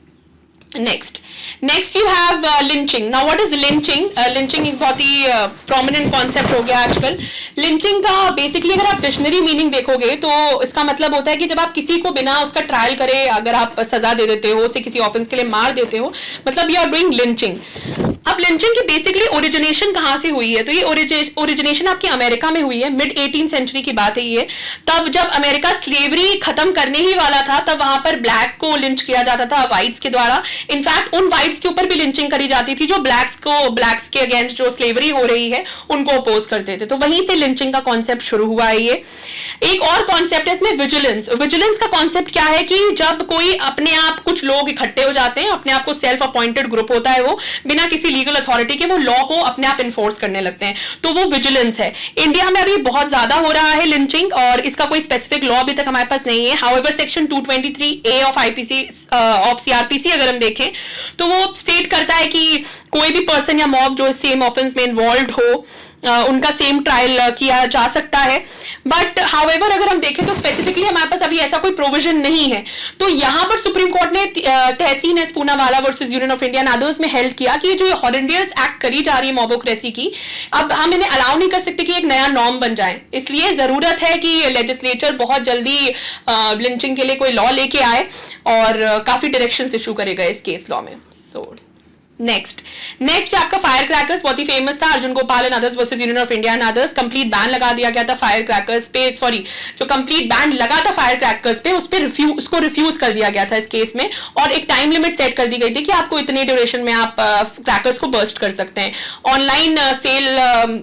Next you have lynching. Now what is lynching? Lynching एक बहुत ही प्रोमिनेंट कॉन्सेप्ट हो गया आजकल। लिंचिंग का बेसिकली अगर आप डिक्शनरी मीनिंग देखोगे तो इसका मतलब होता है कि जब आप किसी को बिना उसका ट्रायल करे अगर आप सजा दे देते हो, उसे किसी ऑफेंस के लिए मार देते हो, मतलब यू आर डूइंग लिंचिंग। अब लिंचिंग की बेसिकली ओरिजिनेशन कहाँ से हुई है? तो ये ओरिजिनेशन आपकी अमेरिका में हुई है, मिड 18th सेंचुरी की बात है ये। तब जब अमेरिका स्लेवरी खत्म करने ही वाला था, तब वहां पर ब्लैक को लिंच किया जाता था व्हाइट्स के द्वारा। इनफैक्ट उन व्हाइट्स के ऊपर भी लिंचिंग करी जाती थी जो ब्लैक्स के अगेंस्ट जो स्लेवरी हो रही है उनको अपोज करते थे। तो वहीं से लिंचिंग का कॉन्सेप्ट शुरू हुआ है ये। एक और कॉन्सेप्ट है इसमें, विजिलेंस। विजिलेंस का कॉन्सेप्ट क्या है कि जब कोई अपने आप, कुछ लोग इकट्ठे हो जाते हैं, अपने आप को सेल्फ अपॉइंटेड ग्रुप होता है, वो बिना किसी लीगल अथॉरिटी के वो लॉ को अपने आप इन्फोर्स करने लगते हैं, तो वो विजिलेंस है। इंडिया में अभी बहुत ज्यादा हो रहा है लिंचिंग, और इसका कोई स्पेसिफिक लॉ अभी तक हमारे पास नहीं है। However section 223A of IPC of CrPC अगर हम देखें तो वो स्टेट करता है कि कोई भी पर्सन या मॉब जो सेम ऑफेंस में इन्वॉल्व हो, उनका सेम ट्रायल किया जा सकता है। बट हाउएवर अगर हम देखें तो स्पेसिफिकली हमारे पास अभी ऐसा कोई प्रोविजन नहीं है। तो यहां पर सुप्रीम कोर्ट ने Tehseen S Poonawalla versus union of India and others में हेल्ड किया कि जो हॉरेंडियस एक्ट करी जा रही है मॉबोक्रेसी की, अब हम इन्हें अलाउ नहीं कर सकते कि एक नया नॉर्म बन जाए। इसलिए जरूरत है कि लेजिस्लेचर बहुत जल्दी लिंचिंग के लिए कोई लॉ लेके आए और काफी डायरेक्शंस इशू करेगा इस केस लॉ में। सो नेक्स्ट आपका फायर क्रैकर्स, बहुत ही फेमस था, Arjun Gopal and others versus union of India and others. Complete ban लगा दिया गया था फायर क्रैकर्स पे, जो कंप्लीट बैन लगा था फायर क्रैकर्स पे, उसको रिफ्यूज कर दिया गया था इस केस में, और एक टाइम लिमिट सेट कर दी गई थी कि आपको इतने ड्यूरेशन में आप क्रैकर्स को बर्स्ट कर सकते हैं। ऑनलाइन सेल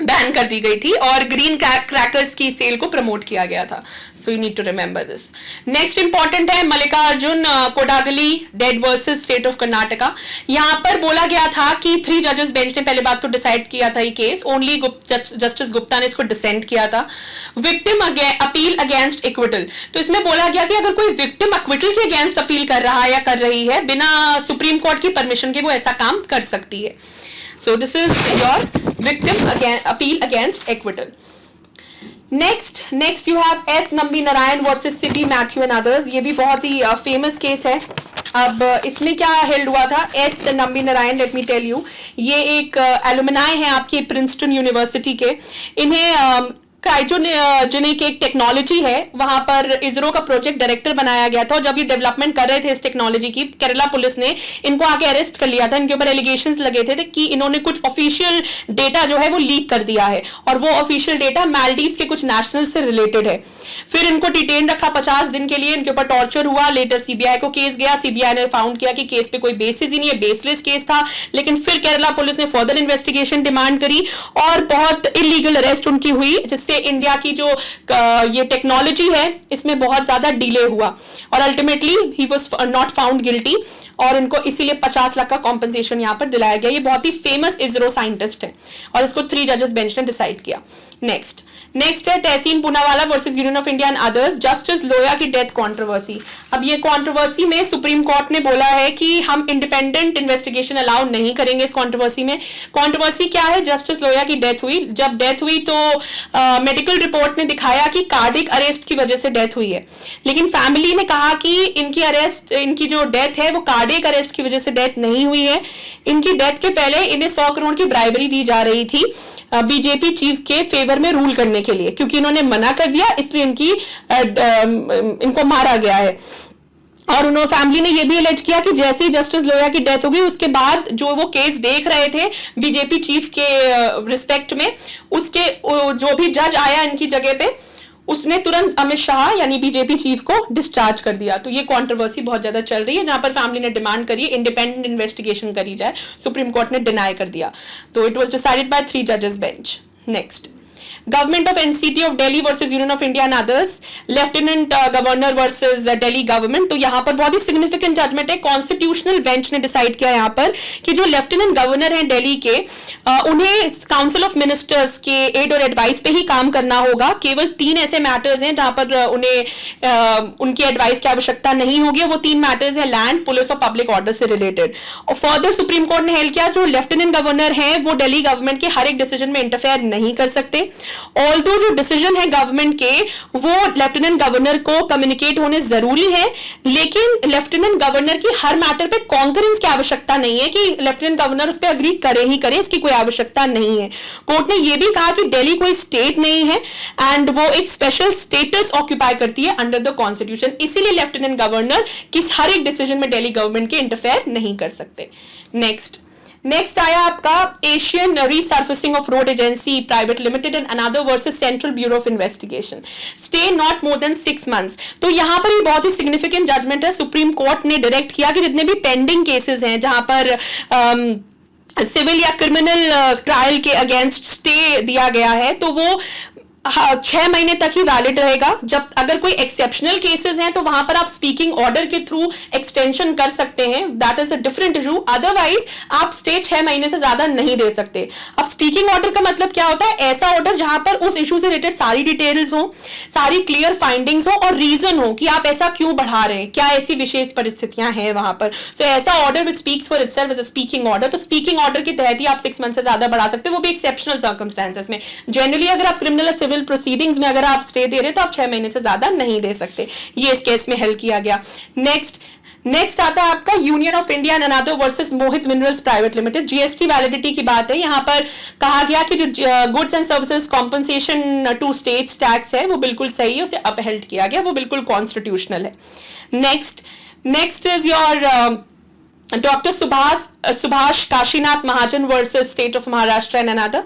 बैन कर दी गई थी और ग्रीन क्रैकर्स की सेल को प्रमोट किया गया था। So you need to remember this. Next important है Mallikarjun Kodagali dead versus state of Karnataka. यहां पर बोला गया था कि 3 जजेस बेंच ने पहले बात तो डिसाइड किया था ये केस, ओनली जस्टिस गुप्ता ने इसको डिसेंट किया था। विक्टिम अपील अगेंस्ट इक्विटल, तो इसमें बोला गया कि अगर कोई विक्टिम इक्विटल के अगेंस्ट अपील कर रहा है या कर रही है, बिना सुप्रीम कोर्ट की परमिशन के वो ऐसा काम कर सकती है। So this is your victim appeal against acquittal. Next you have S. Nambi Narayan versus Sidney Matthew and others. ये भी बहुत ही फेमस केस है। अब इसमें क्या हेल्ड हुआ था? S Nambi Narayan, let me tell you, ये एक एलुमनाई है आपकी प्रिंसटन यूनिवर्सिटी के। इन्हें क्रायोजेनिक एक टेक्नोलॉजी है, वहां पर इसरो का प्रोजेक्ट डायरेक्टर बनाया गया था, और जब ये डेवलपमेंट कर रहे थे इस टेक्नोलॉजी की, केरला पुलिस ने इनको आके अरेस्ट कर लिया था। इनके ऊपर एलिगेशंस लगे थे कि इन्होंने कुछ ऑफिशियल डेटा जो है वो लीक कर दिया है, और वो ऑफिशियल डेटा मालदीव्स के कुछ नेशनल से रिलेटेड है। फिर इनको डिटेन रखा 50 दिन के लिए, इनके ऊपर टॉर्चर हुआ। लेटर सीबीआई को केस गया, सीबीआई ने फाउंड किया कि केस पे कोई बेसिस ही नहीं है, बेसलेस केस था। लेकिन फिर केरला पुलिस ने फर्दर इन्वेस्टिगेशन डिमांड करी और बहुत इलीगल अरेस्ट उनकी हुई, जिससे इंडिया की जो ये टेक्नोलॉजी है इसमें बहुत ज्यादा डिले हुआ, और ultimately he was not found guilty, और इनको इसीलिए 50 लाख का कॉम्पनसेशन यहां पर दिलाया गया। ये बहुत ही फेमस इसरो साइंटिस्ट है, और इसको 3 जजेस बेंच ने डिसाइड किया। नेक्स्ट है Tehseen Poonawalla versus union of India and others, justice Loya की डेथ कंट्रोवर्सी। अब ये कंट्रोवर्सी में सुप्रीम कोर्ट ने बोला है कि हम इंडिपेंडेंट इन्वेस्टिगेशन अलाउ नहीं करेंगे इस कंट्रोवर्सी में। कंट्रोवर्सी क्या है? जस्टिस लोया की डेथ हुई। जब डेथ हुई तो मेडिकल रिपोर्ट ने दिखाया कि कार्डिक अरेस्ट की वजह से डेथ हुई है, लेकिन फैमिली ने कहा कि इनकी जो डेथ है वो कार्डिक अरेस्ट की वजह से डेथ नहीं हुई है। इनकी डेथ के पहले इन्हें 100 करोड़ की ब्राइबरी दी जा रही थी बीजेपी चीफ के फेवर में रूल करने के लिए, क्योंकि इन्होंने मना कर दिया, इसलिए इनको मारा गया है। और उन्होंने फैमिली ने यह भी एलिज किया कि जैसे ही जस्टिस लोया की डेथ हो गई उसके बाद जो वो केस देख रहे थे बीजेपी चीफ के रिस्पेक्ट में, उसके जो भी जज आया इनकी जगह पे, उसने तुरंत अमित शाह यानी बीजेपी चीफ को डिस्चार्ज कर दिया। तो ये कंट्रोवर्सी बहुत ज्यादा चल रही है, जहां पर फैमिली ने डिमांड करी इंडिपेंडेंट इन्वेस्टिगेशन करी जाए, सुप्रीम कोर्ट ने डिनाई कर दिया। तो इट वाज डिसाइडेड बाय 3 जजेस bench. Government of NCT of Delhi versus union of India and others, lieutenant governor versus Delhi government. तो यहाँ पर बहुत ही सिग्निफिकेंट जजमेंट है, कॉन्स्टिट्यूशनल बेंच ने डिसाइड किया यहाँ पर कि जो लेफ्टिनेंट गवर्नर हैं दिल्ली के, उन्हें काउंसिल ऑफ मिनिस्टर्स के एड और एडवाइस पे ही काम करना होगा। केवल 3 ऐसे मैटर्स हैं जहां पर उन्हें उनकी एडवाइस की आवश्यकता नहीं होगी। वो 3 मैटर्स हैं लैंड, पुलिस और पब्लिक ऑर्डर से रिलेटेड। और फर्दर सुप्रीम कोर्ट ने हेल्ड किया जो लेफ्टिनेंट गवर्नर हैं वो दिल्ली गवर्नमेंट के हर एक डिसीजन में इंटरफेयर नहीं कर सकते। ऑल्दो जो डिसीजन है गवर्नमेंट के वो लेफ्टिनेंट गवर्नर को कम्युनिकेट होने जरूरी है, लेकिन लेफ्टिनेंट गवर्नर की हर मैटर पे कॉन्करेंस की आवश्यकता नहीं है कि लेफ्टिनेंट गवर्नर उस पर अग्री करे ही करे, इसकी कोई आवश्यकता नहीं है। कोर्ट ने यह भी कहा कि दिल्ली कोई स्टेट नहीं है एंड वो एक स्पेशल स्टेटस ऑक्यूपाई करती है अंडर द कॉन्स्टिट्यूशन, इसीलिए लेफ्टिनेंट गवर्नर किस हर एक डिसीजन में दिल्ली गवर्नमेंट के इंटरफेयर नहीं कर सकते। नेक्स्ट आया आपका Asian resurfacing of road agency private limited and another versus central bureau of investigation, stay not more than 6 months। तो यहां पर ये बहुत ही सिग्निफिकेंट जजमेंट है। सुप्रीम कोर्ट ने डायरेक्ट किया कि जितने भी पेंडिंग केसेस हैं जहां पर सिविल या क्रिमिनल ट्रायल के अगेंस्ट स्टे दिया गया है तो वो 6 महीने तक ही वैलिड रहेगा। जब अगर कोई एक्सेप्शनल केसेस हैं तो वहां पर आप स्पीकिंग ऑर्डर के थ्रू एक्सटेंशन कर सकते हैं, that is a different issue. Otherwise आप स्टे 6 महीने से ज्यादा नहीं दे सकते। अब स्पीकिंग ऑर्डर का मतलब क्या होता है? ऐसा ऑर्डर जहां पर उस इशू से रिलेटेड सारी डिटेल्स हो, सारी क्लियर फाइंडिंग्स हो और रीजन हो कि आप ऐसा क्यों बढ़ा रहे हैं, क्या ऐसी विशेष परिस्थितियां हैं वहां पर। सो ऐसा order which speaks for itself is a speaking order. तो स्पीकिंग ऑर्डर के तहत ही आप 6 मंथ से ज्यादा बढ़ा सकते हैं, वो भी एक्सेप्शनल सर्कमस्टेंसेस में। जनरली अगर आप क्रिमिनल सिविल प्रोसीडिंग्स में अगर आप स्टे दे रहे तो आप 6 महीने से ज्यादा नहीं दे सकते। ये इस केस में हेल्ड किया गया। नेक्स्ट आता है आपका union of India and another versus Mohit minerals private limited. GST validity की बात है। यहां पर कहा गया कि जो goods and services compensation to states tax है वो बिल्कुल सही है, उसे अपहेल्ड किया गया, वो बिल्कुल कॉन्स्टिट्यूशनल है। Next is your doctor Subhash Kashinath Mahajan versus state of Maharashtra and another,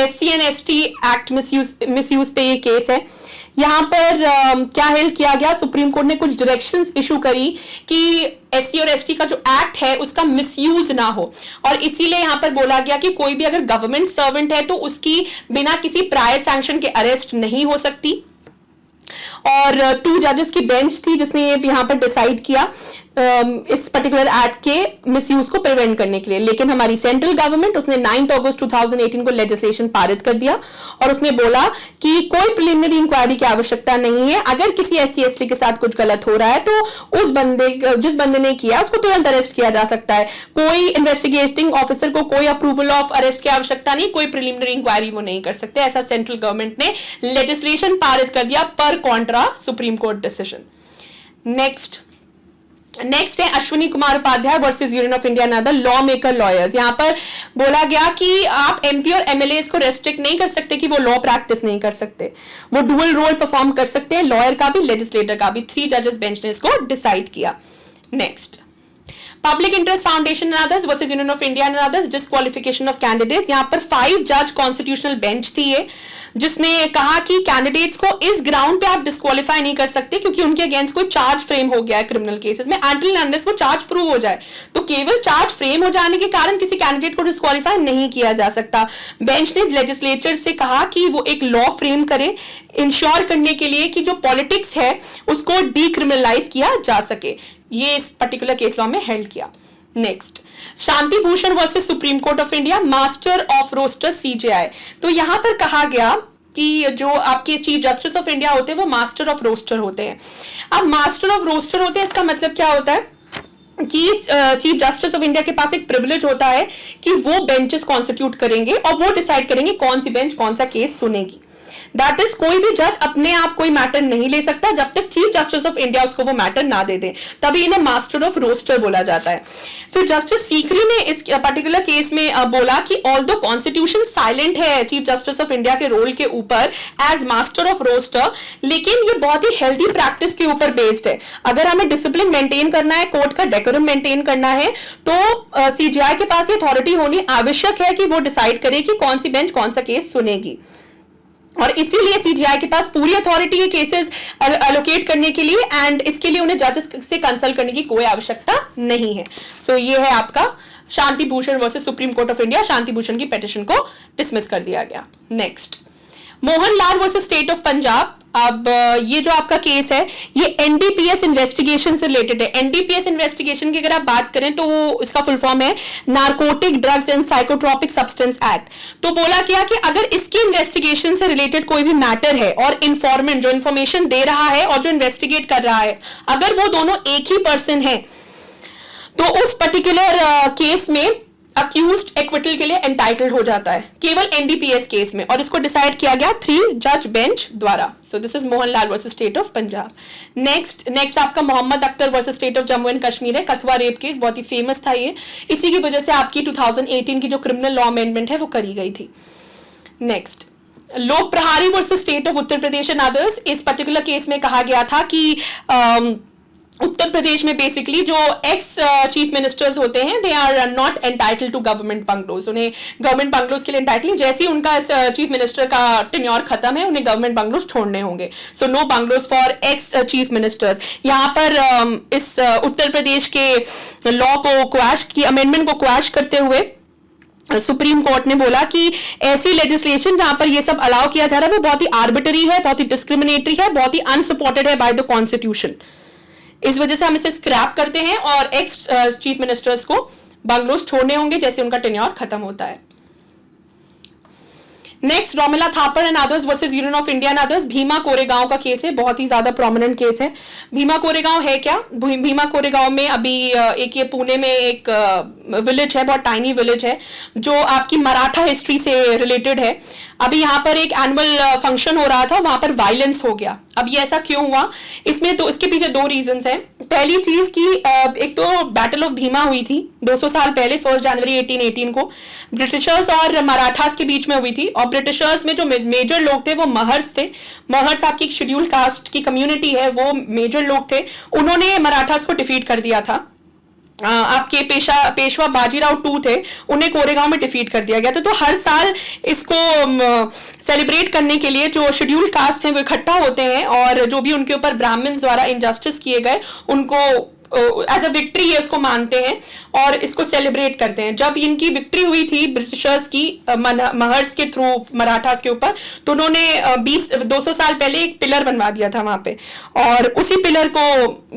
SC and ST act misuse पे ये केस है। यहाँ पर क्या हेल्ड किया गया? सुप्रीम कोर्ट ने कुछ डायरेक्शंस इशू करी कि SC और ST का जो एक्ट है उसका मिसयूज ना हो, और इसीलिए यहाँ पर बोला गया कि कोई भी अगर गवर्नमेंट सर्वेंट है तो उसकी बिना किसी प्रायर सैंक्शन के अरेस्ट नहीं हो सकती। और 2 जजेस की बेंच थी जिसने ये यहाँ पर डिसाइड किया इस पर्टिकुलर एक्ट के मिसयूज को प्रिवेंट करने के लिए। लेकिन हमारी सेंट्रल गवर्नमेंट उसने 9 अगस्त 2018 को लेजिस्लेशन पारित कर दिया और उसने बोला कि कोई प्रिलिमिनरी इंक्वायरी की आवश्यकता नहीं है। अगर किसी SC ST के साथ कुछ गलत हो रहा है तो जिस बंदे ने किया उसको तुरंत अरेस्ट किया जा सकता है। कोई इन्वेस्टिगेटिंग ऑफिसर को कोई अप्रूवल ऑफ अरेस्ट की आवश्यकता नहीं, कोई प्रिलिमिनरी इंक्वायरी वो नहीं कर सकते। ऐसा सेंट्रल गवर्नमेंट ने लेजिस्लेशन पारित कर दिया पर contra supreme court decision. Next है Ashwini Kumar Upadhyay versus union of India and other law maker lawyers. यहाँ पर बोला गया कि आप MP और MLAs को रेस्ट्रिक्ट नहीं कर सकते कि वो लॉ प्रैक्टिस नहीं कर सकते, वो डुअल रोल परफॉर्म कर सकते हैं, लॉयर का भी लेजिस्लेटर का भी। 3 जजेस बेंच ने इसको डिसाइड किया। Next public interest foundation and others versus union of India and others, disqualification of candidates. यहाँ पर 5 जज कॉन्स्टिट्यूशनल बेंच थी ये, जिसने कहा कि कैंडिडेट्स को इस ग्राउंड पे आप डिस्क्वालीफाई नहीं कर सकते क्योंकि उनके अगेंस्ट कोई चार्ज फ्रेम हो गया है क्रिमिनल केसेस में, अनटिल अनलेस वो चार्ज प्रूव हो जाए। तो केवल चार्ज फ्रेम हो जाने के कारण किसी कैंडिडेट को डिस्क्वालीफाई नहीं किया जा सकता। बेंच ने लेजिस्लेचर से कहा कि वो एक लॉ फ्रेम करे इंश्योर करने के लिए कि जो पॉलिटिक्स है उसको डीक्रिमिनलाइज किया जा सके। ये इस पर्टिकुलर केस लॉ में हेल्ड किया। Next Shanti Bhushan versus supreme court of India, master of roster CJI। तो यहां पर कहा गया कि जो आपके चीफ जस्टिस ऑफ इंडिया होते हैं वो मास्टर ऑफ रोस्टर होते हैं। अब मास्टर ऑफ रोस्टर होते हैं, इसका मतलब क्या होता है कि चीफ जस्टिस ऑफ इंडिया के पास एक प्रिविलेज होता है कि वो बेंचेस कॉन्स्टिट्यूट करेंगे और वो डिसाइड करेंगे कौन सी बेंच कौन सा केस सुनेगी। दैट इज कोई भी जज अपने आप कोई मैटर नहीं ले सकता जब तक चीफ जस्टिस ऑफ इंडिया उसको वो मैटर ना दे दे, तभी इन्हें मास्टर ऑफ रोस्टर बोला जाता है। फिर जस्टिस सीकरी ने इस पर्टिकुलर केस में बोला कि ऑल्दो कॉन्स्टिट्यूशन साइलेंट है चीफ जस्टिस ऑफ इंडिया के रोल के ऊपर एज मास्टर ऑफ रोस्टर, लेकिन ये बहुत ही हेल्दी प्रैक्टिस के ऊपर बेस्ड है। अगर हमें डिसिप्लिन मेंटेन करना है, कोर्ट का डेकोरम मेंटेन करना है, तो CJI के पास ये अथॉरिटी होनी आवश्यक है कि वो डिसाइड करे कि कौन सी बेंच कौन सा केस सुनेगी। और इसीलिए CJI के पास पूरी अथॉरिटी है केसेस एलोकेट करने के लिए, एंड इसके लिए उन्हें जजेस से कंसल्ट करने की कोई आवश्यकता नहीं है। सो ये है आपका Shanti Bhushan versus supreme court of India, Shanti Bhushan की पिटिशन को डिसमिस कर दिया गया। Next, Mohanlal versus state of Punjab. अब ये जो आपका केस है ये एनडीपीएस इन्वेस्टिगेशन से रिलेटेड है। एनडीपीएस इन्वेस्टिगेशन की अगर आप बात करें तो वो इसका फुल फॉर्म है narcotic drugs and psychotropic substance act. तो बोला क्या कि अगर इसकी इन्वेस्टिगेशन से रिलेटेड कोई भी मैटर है और इंफॉर्मेंट जो इन्फॉर्मेशन दे रहा है और जो इन्वेस्टिगेट कर रहा है, अगर वो दोनों एक ही पर्सन है तो उस पर्टिकुलर केस में अक्यूज्ड एक्विटल के लिए एंटाइटल्ड हो जाता है, केवल एनडीपीएस केस में, और इसको डिसाइड किया गया 3 जज बेंच द्वारा। So this is Mohanlal versus state of Punjab. Next आपका Mohammad Akhtar versus state of Jammu and Kashmir है। कथुआ रेप केस बहुत ही फेमस था ये, इसी की वजह से आपकी 2018 की जो क्रिमिनल लॉ अमेंडमेंट है वो करी गई थी। नेक्स्ट, लोक प्रहारी versus state of Uttar Pradesh and others. इस पर्टिकुलर केस में कहा गया था कि उत्तर प्रदेश में बेसिकली जो एक्स चीफ मिनिस्टर्स होते हैं they are not entitled to government bungalows, उन्हें गवर्नमेंट बंगलोज के लिए एंटाइटल, जैसे ही उनका चीफ मिनिस्टर का टेन्योर खत्म है उन्हें गवर्नमेंट बंगलोज छोड़ने होंगे। So no bungalows for ex chief ministers. यहाँ पर इस उत्तर प्रदेश के लॉ को क्वैश की, अमेंडमेंट को क्वैश करते हुए सुप्रीम कोर्ट ने बोला कि ऐसी लेजिस्लेशन जहां पर ये सब अलाउ किया जा रहा है वो बहुत ही आर्बिटरी है, बहुत ही डिस्क्रिमिनेटरी है, बहुत ही अनसपोर्टेड है बाय द कॉन्स्टिट्यूशन। इस वजह से हम इसे स्क्रैप करते हैं और एक्स चीफ मिनिस्टर्स को बंगलोज छोड़ने होंगे जैसे उनका टेन्योर खत्म होता है। Next, Romila Thapar and others versus union of India and others. Bhima Koregaon का केस है, बहुत ही ज्यादा प्रोमिनेंट केस है। भीमा कोरेगांव है क्या? भीमा कोरेगांव में अभी एक ये पुणे में एक विलेज है, बहुत टाइनी विलेज है जो आपकी मराठा हिस्ट्री से रिलेटेड है। अभी यहाँ पर एक एनुअल फंक्शन हो रहा था, वहां पर वायलेंस हो गया। अब ये ऐसा क्यों हुआ? इसमें तो इसके पीछे 2 रीजंस हैं। पहली चीज की एक तो बैटल ऑफ भीमा हुई थी 200 साल पहले, 1 जनवरी 1818 को ब्रिटिशर्स और मराठास के बीच में हुई थी। और ब्रिटिशर्स में जो मेजर लोग थे वो महर्स थे। महर्स आपकी शेड्यूल कास्ट की कम्युनिटी है, वो मेजर लोग थे। उन्होंने मराठास को डिफीट कर दिया था। आपके पेशवा बाजीराव 2 थे, उन्हें कोरेगांव में डिफीट कर दिया गया था। तो हर साल इसको सेलिब्रेट करने के लिए जो शेड्यूल कास्ट हैं वो इकट्ठा होते हैं और जो भी उनके ऊपर ब्राह्मण्स द्वारा इनजस्टिस किए गए उनको एज अ विक्ट्री है उसको मानते हैं और इसको सेलिब्रेट करते हैं। जब इनकी विक्ट्री हुई थी ब्रिटिशर्स की महर्स के थ्रू मराठास के ऊपर, तो उन्होंने 200 साल पहले एक पिलर बनवा दिया था वहां पे, और उसी पिलर को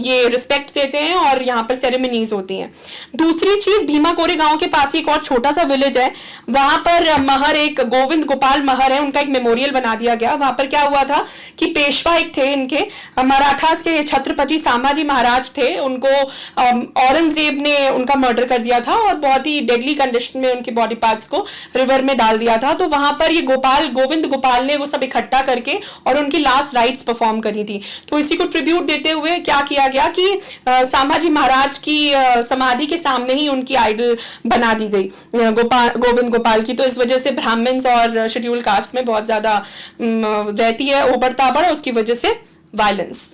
ये रिस्पेक्ट देते हैं और यहाँ पर सेरेमनीज होती हैं। दूसरी चीज, भीमा कोरेगांव के पास एक और छोटा सा विलेज है, वहां पर महर एक गोविंद गोपाल महर है, उनका एक मेमोरियल बना दिया गया। वहां पर क्या हुआ था कि पेशवा एक थे इनके मराठास के, छत्रपति संभाजी महाराज थे, उनको औरंगजेब ने उनका मर्डर कर दिया था और बहुत ही डेडली कंडीशन में उनके बॉडी पार्ट्स को रिवर में डाल दिया था। तो वहां पर ये गोविंद गोपाल ने वो सब इकट्ठा करके और उनकी लास्ट राइट्स परफॉर्म करी थी। तो इसी को ट्रिब्यूट देते हुए क्या किया गया कि संभाजी महाराज की समाधि के सामने ही उनकी आइडल बना दी गई गोविंद गोपाल की। तो इस वजह से ब्राह्मण्स और शेड्यूल कास्ट में बहुत ज्यादा रहती है उबड़ ताबड़, उसकी वजह से violence.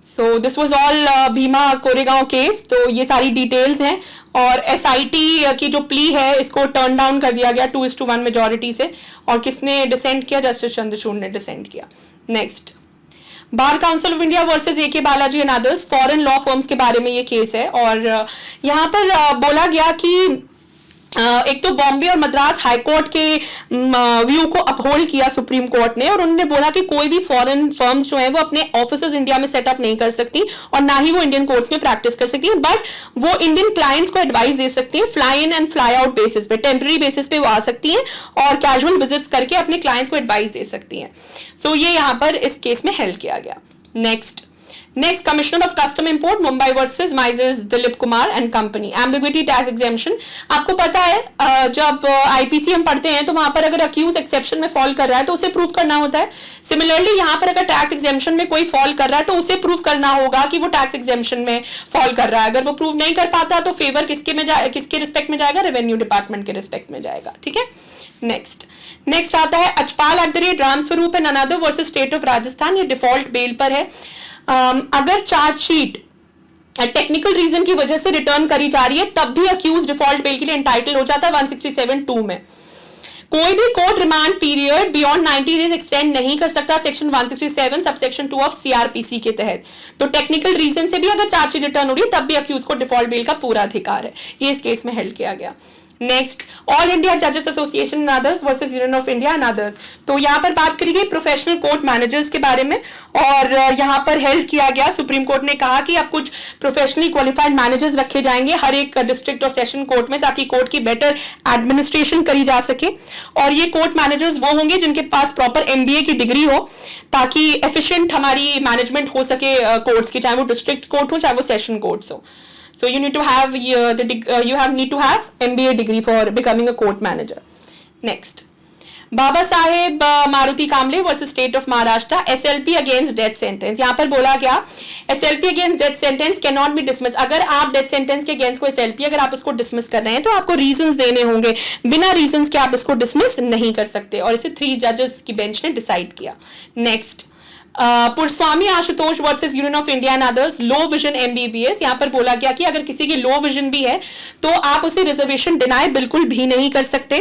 So this was all Bhima Koregaon case. तो ये सारी डिटेल्स हैं और एसआईटी की जो प्ली है इसको टर्न डाउन कर दिया गया 2:1 मेजॉरिटी से। और किसने डिसेंट किया? जस्टिस चंद्रचूड़ ने डिसेंट किया। Next, bar council of India versus A K Balaji and others, foreign law firms के बारे में ये केस है। और यहाँ पर बोला गया कि एक तो बॉम्बे और मद्रास हाईकोर्ट के व्यू को अपहोल्ड किया सुप्रीम कोर्ट ने, और उन्होंने बोला कि कोई भी फॉरेन फर्म्स जो है वो अपने ऑफिसेज इंडिया में सेटअप नहीं कर सकती और ना ही वो इंडियन कोर्ट्स में प्रैक्टिस कर सकती है, बट वो इंडियन क्लाइंट्स को एडवाइस दे सकती है fly in and fly out basis पे, टेम्पररी बेसिस पे वो आ सकती हैं और कैजुअल विजिट्स करके अपने क्लाइंट्स को एडवाइस दे सकती हैं। सो ये यहाँ पर इस केस में हेल्प किया गया। Next, commissioner of custom import Mumbai versus माइजर्स Dilip Kumar and company, ambiguity tax exemption. आपको पता है जब आईपीसी हम पढ़ते हैं तो वहां पर अगर अक्यूज एक्सेप्शन में फॉल कर रहा है तो उसे प्रूव करना होता है। सिमिलरली यहाँ पर अगर टैक्स एग्जेम्पशन में कोई फॉल कर रहा है तो उसे प्रूव करना होगा कि वो टैक्स एग्जेम्पशन में फॉल कर रहा है। अगर वो प्रूव नहीं कर पाता तो फेवर किसके रिस्पेक्ट में जाएगा? रेवेन्यू डिपार्टमेंट के रिस्पेक्ट में जाएगा। ठीक है। नेक्स्ट आता है Achpal Ramswaroop and another versus state of Rajasthan. ये डिफॉल्ट बेल पर है। अगर चार्जशीट टेक्निकल रीजन की वजह से रिटर्न करी जा रही है तब भी अक्यूज डिफॉल्ट बेल के लिए एंटाइटल हो जाता है 167(2) में। कोई भी court remand period beyond 90 days extend नहीं कर सकता section 167 sub section 2 of CrPC के तहत। तो टेक्निकल रीजन से भी अगर चार्जशीट रिटर्न हो रही है तब भी अक्यूज को डिफॉल्ट बेल का पूरा अधिकार है। ये इस केस में हेल्ड किया गया। नेक्स्ट, ऑल इंडिया जजेस association and others versus union of India and others. तो यहाँ पर बात करी गई प्रोफेशनल कोर्ट मैनेजर्स के बारे में, और यहाँ पर हेल्ड किया गया, सुप्रीम कोर्ट ने कहा कि अब कुछ प्रोफेशनली क्वालिफाइड मैनेजर्स रखे जाएंगे हर एक डिस्ट्रिक्ट और सेशन कोर्ट में, ताकि कोर्ट की बेटर एडमिनिस्ट्रेशन करी जा सके। और ये कोर्ट मैनेजर्स वो होंगे जिनके पास प्रॉपर एमबीए की डिग्री हो, ताकि एफिशिएंट हमारी मैनेजमेंट हो सके कोर्ट्स की, चाहे वो डिस्ट्रिक्ट कोर्ट हो चाहे वो सेशन कोर्ट्स हो। So you need to have need to have MBA degree for becoming a court manager. Next, Baba Saheb Maruti Kamble versus state of Maharashtra, SLP against death sentence. यहाँ पर बोला गया SLP against death sentence cannot be dismiss. अगर आप death sentence के against को SLP अगर आप उसको डिसमिस कर रहे हैं तो आपको रीजंस देने होंगे, बिना रीजंस के आप इसको डिसमिस नहीं कर सकते, और इसे 3 जजेस की बेंच ने डिसाइड किया। Next, Purswani Ashutosh versus union of India and others, low vision MBBS। यहाँ पर बोला गया कि अगर किसी की लो विजन भी है तो आप उसे रिजर्वेशन डिनाई बिल्कुल भी नहीं कर सकते।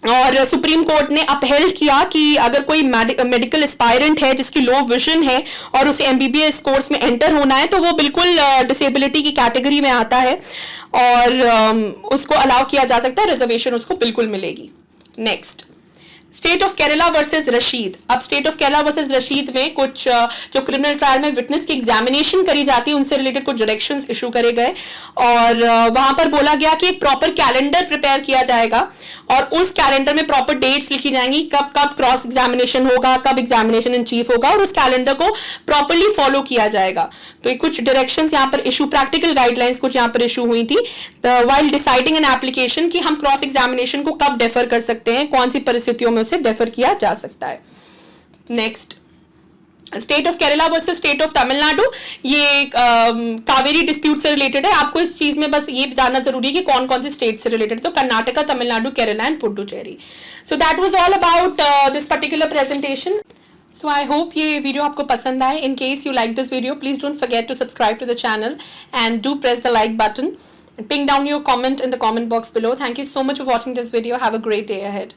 और सुप्रीम कोर्ट ने अपहेल्ड किया कि अगर कोई मेडिकल एस्पायरेंट है जिसकी लो विजन है और उसे MBBS कोर्स में एंटर होना है तो वो बिल्कुल डिसेबिलिटी की कैटेगरी में आता है, और उसको अलाउ किया जा सकता है, रिजर्वेशन उसको बिल्कुल मिलेगी। Next, state of Kerala versus Rasheed. अब state of Kerala versus Rasheed में कुछ जो क्रिमिनल ट्रायल में विटनेस की एग्जामिनेशन करी जाती है उनसे रिलेटेड कुछ डायरेक्शंस इशू करे गए, और वहां पर बोला गया कि एक प्रॉपर कैलेंडर प्रिपेयर किया जाएगा और उस कैलेंडर में प्रॉपर डेट्स लिखी जाएंगी, कब कब क्रॉस एग्जामिनेशन होगा, कब एग्जामिनेशन इन चीफ होगा, और उस कैलेंडर को प्रॉपरली फॉलो किया जाएगा। तो ये कुछ डायरेक्शंस यहाँ पर इशू, प्रैक्टिकल गाइडलाइंस कुछ यहाँ पर इशू हुई थी वाइल डिसाइडिंग एन एप्लीकेशन कि हम क्रॉस एग्जामिनेशन को कब डेफर कर सकते हैं, कौन सी परिस्थितियों में उसे डेफर किया जा सकता है। Next, state of Kerala versus state of Tamil Nadu, ये कावेरी डिस्प्यूट से रिलेटेड है। आपको इस चीज में बस ये जानना जरूरी है कि कौन कौन सी स्टेट से रिलेटेड, तो Karnataka, Tamil Nadu, Kerala and Puducherry. So that was all about this particular presentation. So I hope ये वीडियो आपको पसंद आए। In case you like this video, please don't forget to subscribe to the channel and do press the like button and ping down your comment in the comment box below. Thank you so much for watching this video. Have a great day ahead.